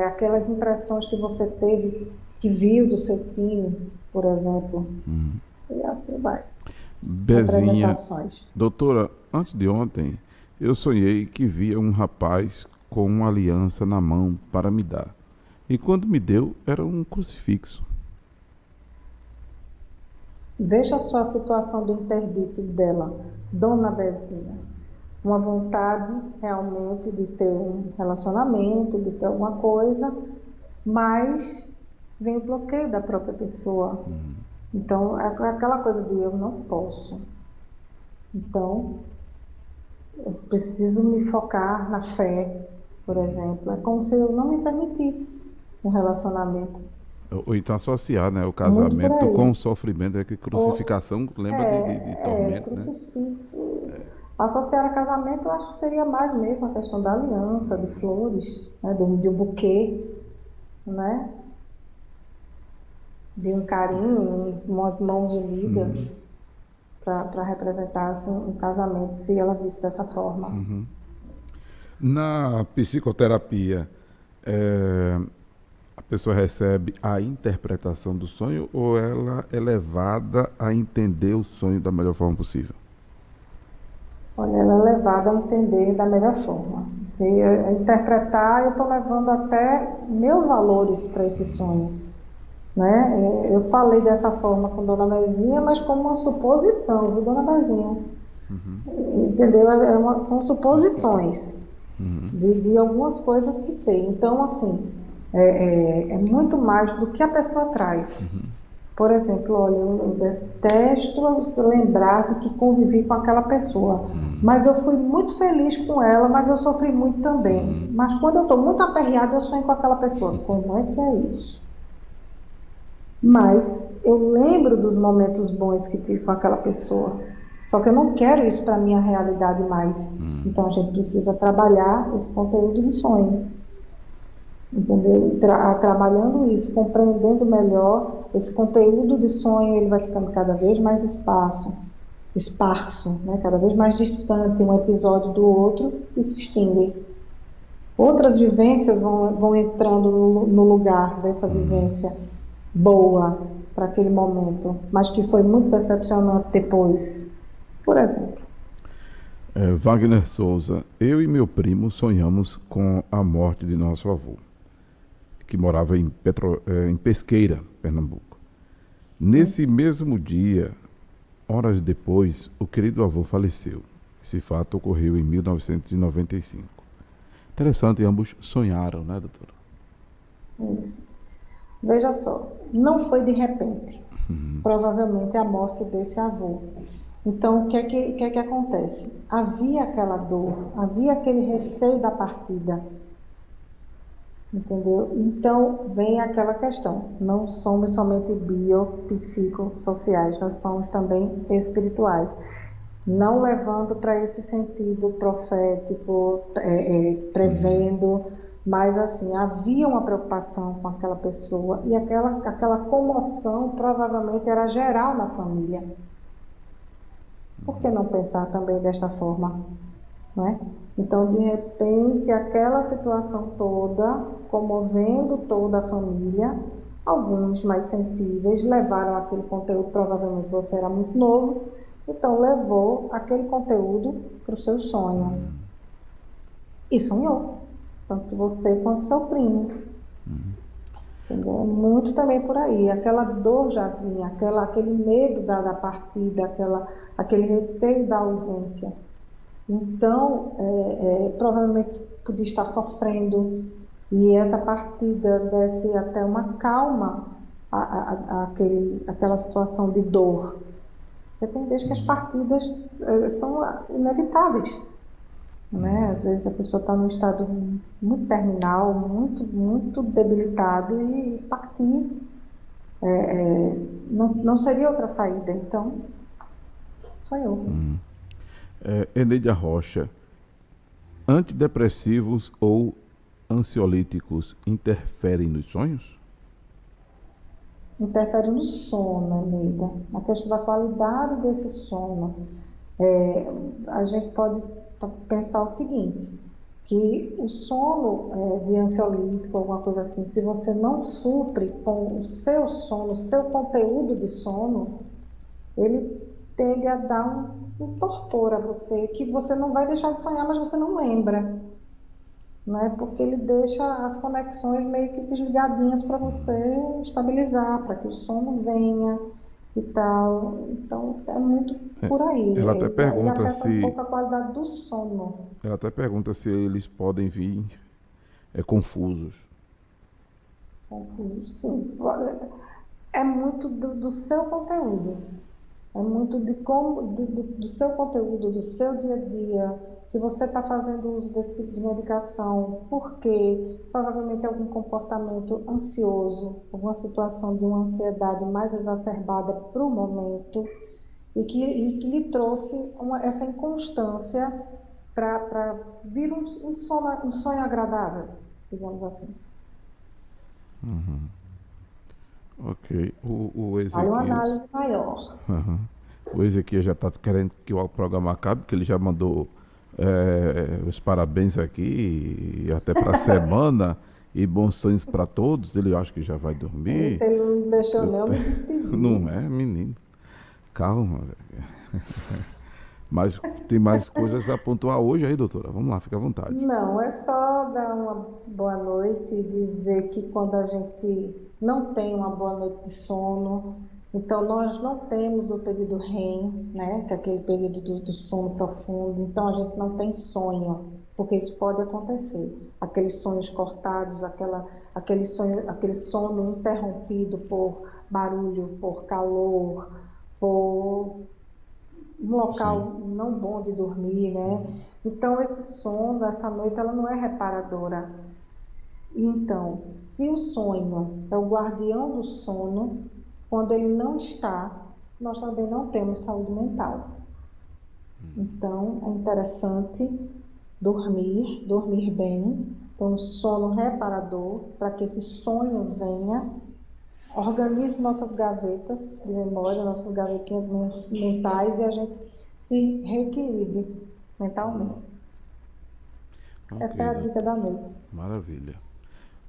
aquelas impressões que você teve, que viu do seu time, por exemplo, e assim vai. Bezinha, Representações. doutora, antes de ontem, eu sonhei que via um rapaz com uma aliança na mão para me dar. E quando me deu, era um crucifixo. Veja só a situação do interdito dela, Dona Bezinha. Uma vontade realmente de ter um relacionamento, de ter alguma coisa, mas vem o bloqueio da própria pessoa. Então, é aquela coisa de eu não posso. Então, eu preciso me focar na fé, por exemplo. É como se eu não me permitisse um relacionamento. Ou então associar, né, o Muito por casamento com o aí. sofrimento, é que Ou, crucificação lembra de tormento, né? crucifixo. Associar a casamento, eu acho que seria mais mesmo a questão da aliança, de flores, né, de um buquê, né, de um carinho, umas mãos unidas para representar assim, um casamento, se ela visse dessa forma. Na psicoterapia, a pessoa recebe a interpretação do sonho ou ela é levada a entender o sonho da melhor forma possível? Olha, ela é levada a entender da melhor forma. E a interpretar, eu estou levando até meus valores para esse sonho, né? Eu falei dessa forma com Dona Bezinha, mas como uma suposição, viu, Dona Bezinha? Entendeu? São suposições de algumas coisas que sei. Então, assim, é muito mais do que a pessoa traz. Por exemplo, olha, eu detesto lembrar de que convivi com aquela pessoa, mas eu fui muito feliz com ela, mas eu sofri muito também. Mas quando eu estou muito aperreada, eu sonho com aquela pessoa. Como é que é isso? Mas eu lembro dos momentos bons que tive com aquela pessoa. Só que eu não quero isso para a minha realidade mais. Então a gente precisa trabalhar esse conteúdo de sonho. Entendeu? Trabalhando isso, compreendendo melhor, esse conteúdo de sonho, ele vai ficando cada vez mais esparso, né? Cada vez mais distante um episódio do outro e se extingue. Outras vivências vão entrando no lugar dessa vivência boa para aquele momento, mas que foi muito decepcionante depois. Por exemplo. Wagner Souza, eu e meu primo sonhamos com a morte de nosso avô, que morava em Pesqueira, Pernambuco. Nesse mesmo dia, horas depois, o querido avô faleceu. Esse fato ocorreu em 1995. Interessante, ambos sonharam, né, doutora? Isso. Veja só, não foi de repente, provavelmente a morte desse avô. Então, o que é que acontece? Havia aquela dor, havia aquele receio da partida, entendeu? Então, vem aquela questão, não somos somente biopsicossociais, nós somos também espirituais. Não levando para esse sentido profético, prevendo, mas assim, havia uma preocupação com aquela pessoa e aquela comoção provavelmente era geral na família. Por que não pensar também desta forma, não é? Então, de repente, aquela situação toda, comovendo toda a família, alguns mais sensíveis levaram aquele conteúdo, provavelmente você era muito novo, então levou aquele conteúdo para o seu sonho. E sonhou, tanto você quanto seu primo. Entendeu? Muito também por aí. Aquela dor já vinha, aquele medo da partida, aquele receio da ausência. Então, provavelmente podia estar sofrendo e essa partida desse até uma calma àquela situação de dor. Porque tem vezes que as partidas são inevitáveis, né? Às vezes a pessoa está num estado muito terminal, muito, muito debilitado e partir não seria outra saída. Então, sou eu. Eneida Rocha, antidepressivos ou ansiolíticos interferem nos sonhos? Interfere no sono, Neida, na questão da qualidade desse sono. A gente pode pensar o seguinte, que o sono de ansiolítico, alguma coisa assim, se você não supre com o seu sono, o seu conteúdo de sono, ele tende a dar um torpor a você, que você não vai deixar de sonhar, mas você não lembra. Né? Porque ele deixa as conexões meio que desligadinhas para você estabilizar, para que o sono venha e tal. Então, é muito por aí. Ela até pergunta ele afeta um pouco a qualidade do sono. Ela até pergunta se eles podem vir confusos. Confuso, sim. É muito do seu conteúdo. É muito do seu conteúdo, do seu dia a dia. Se você está fazendo uso desse tipo de medicação, por quê? Provavelmente algum comportamento ansioso, alguma situação de uma ansiedade mais exacerbada para o momento. e que lhe trouxe essa inconstância para vir um sonho agradável, digamos assim. Ok. O Aí uma Ezequias. análise maior. Aham. O Ezequias já está querendo que o programa acabe, porque ele já mandou os parabéns aqui, e até para a semana, e bons sonhos para todos. Ele acha que já vai dormir. Ele não deixou Você nem eu tá- me despedir. Não é, menino? Calma. Mas tem mais coisas a pontuar hoje aí, doutora. Vamos lá, fica à vontade. Não, é só dar uma boa noite e dizer que quando a gente não tem uma boa noite de sono, então nós não temos o período REM, né, que é aquele período do sono profundo, então a gente não tem sonho, porque isso pode acontecer. Aqueles sonhos cortados, aquele sonho, aquele sono interrompido por barulho, por calor, por um Sim. local não bom de dormir, né? Então, esse sono, essa noite, ela não é reparadora. Então, se o sonho é o guardião do sono, quando ele não está, nós também não temos saúde mental. Então, é interessante dormir bem, ter um sono reparador, para que esse sonho venha. Organize nossas gavetas de memória, nossas gavetinhas mentais e a gente se reequilibre mentalmente. Ok, Essa é a dica doutor. da noite. Maravilha.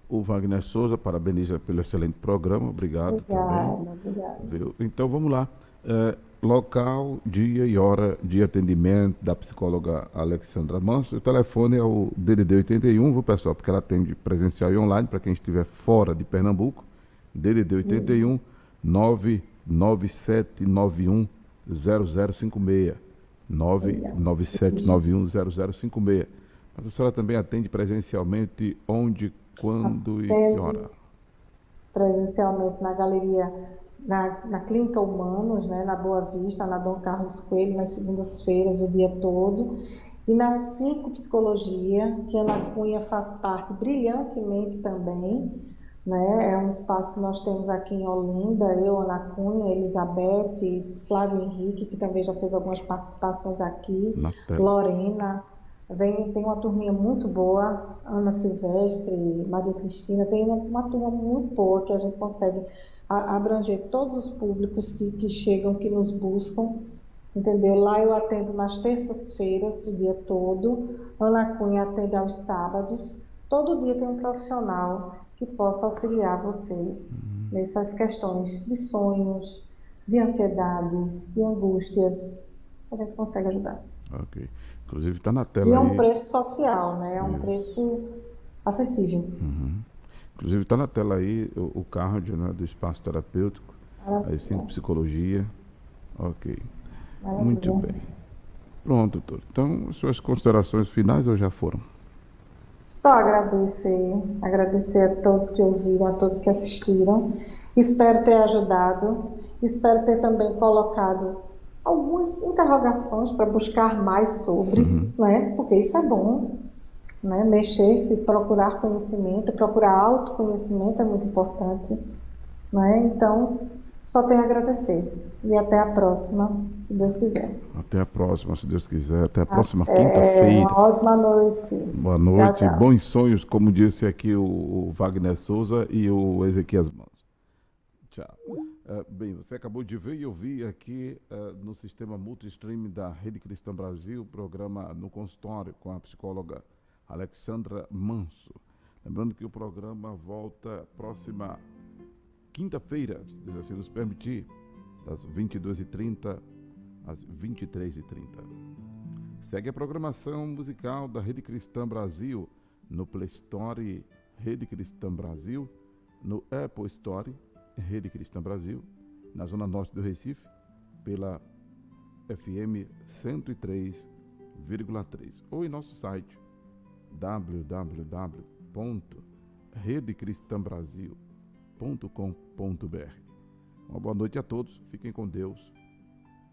O Wagner Souza parabeniza pelo excelente programa. Obrigado também. Obrigada, obrigada. Viu? Então vamos lá. Local, dia e hora de atendimento da psicóloga Alexandra Manso. O telefone é o DDD 81, viu, pessoal? Porque ela atende presencial e online para quem estiver fora de Pernambuco. DDD Isso. 81 99791 0056. Obrigada. 99791 0056. Mas a senhora também atende presencialmente onde, quando e que Atendo hora? presencialmente na galeria, na Clínica Humanos, né, na Boa Vista, na Dom Carlos Coelho, nas segundas-feiras, o dia todo. E na 5 Psicologia, que a Ana Cunha faz parte brilhantemente também, né? É um espaço que nós temos aqui em Olinda, eu, Ana Cunha, Elizabeth, Flávio Henrique, que também já fez algumas participações aqui, Na tela. Lorena, tem uma turminha muito boa, Ana Silvestre, Maria Cristina, tem uma turma muito boa que a gente consegue abranger todos os públicos que chegam, que nos buscam, entendeu? Lá eu atendo nas terças-feiras, o dia todo, Ana Cunha atende aos sábados, todo dia tem um profissional que possa auxiliar você nessas questões de sonhos, de ansiedades, de angústias, a gente consegue ajudar. Ok. Inclusive está na E tela é um aí. preço social, né? É um Isso. preço acessível. Inclusive está na tela aí o card, né, do espaço terapêutico, as 5 Maravilha, psicologia. Ok. Muito maravilha. bem. Pronto, doutor. Então, suas considerações finais ou já foram? Só agradecer a todos que ouviram, a todos que assistiram. Espero ter ajudado, espero ter também colocado algumas interrogações para buscar mais sobre, né? Porque isso é bom, né? Mexer-se, procurar conhecimento, procurar autoconhecimento é muito importante, né? Então, só tenho a agradecer. E até a próxima, se Deus quiser. Até a próxima, se Deus quiser. Até a próxima Uma quinta-feira. ótima noite. Boa Tchau, noite, tchau. bons sonhos, como disse aqui o Wagner Souza e o Ezequias Manso. Tchau. Bem, você acabou de ver e ouvir aqui no sistema multistream da Rede Cristã Brasil, o programa No Consultório com a psicóloga Alexandra Manso. Lembrando que o programa volta próxima quinta-feira, se Deus assim nos permitir, das 22h30 às 23h30. Segue a programação musical da Rede Cristã Brasil no Play Store Rede Cristã Brasil, no Apple Store Rede Cristã Brasil, na zona norte do Recife, pela FM 103,3 ou em nosso site www.redecristãbrasil.com.br. Uma boa noite a todos, fiquem com Deus.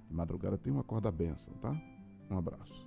De madrugada tem uma corda bênção, tá? Um abraço.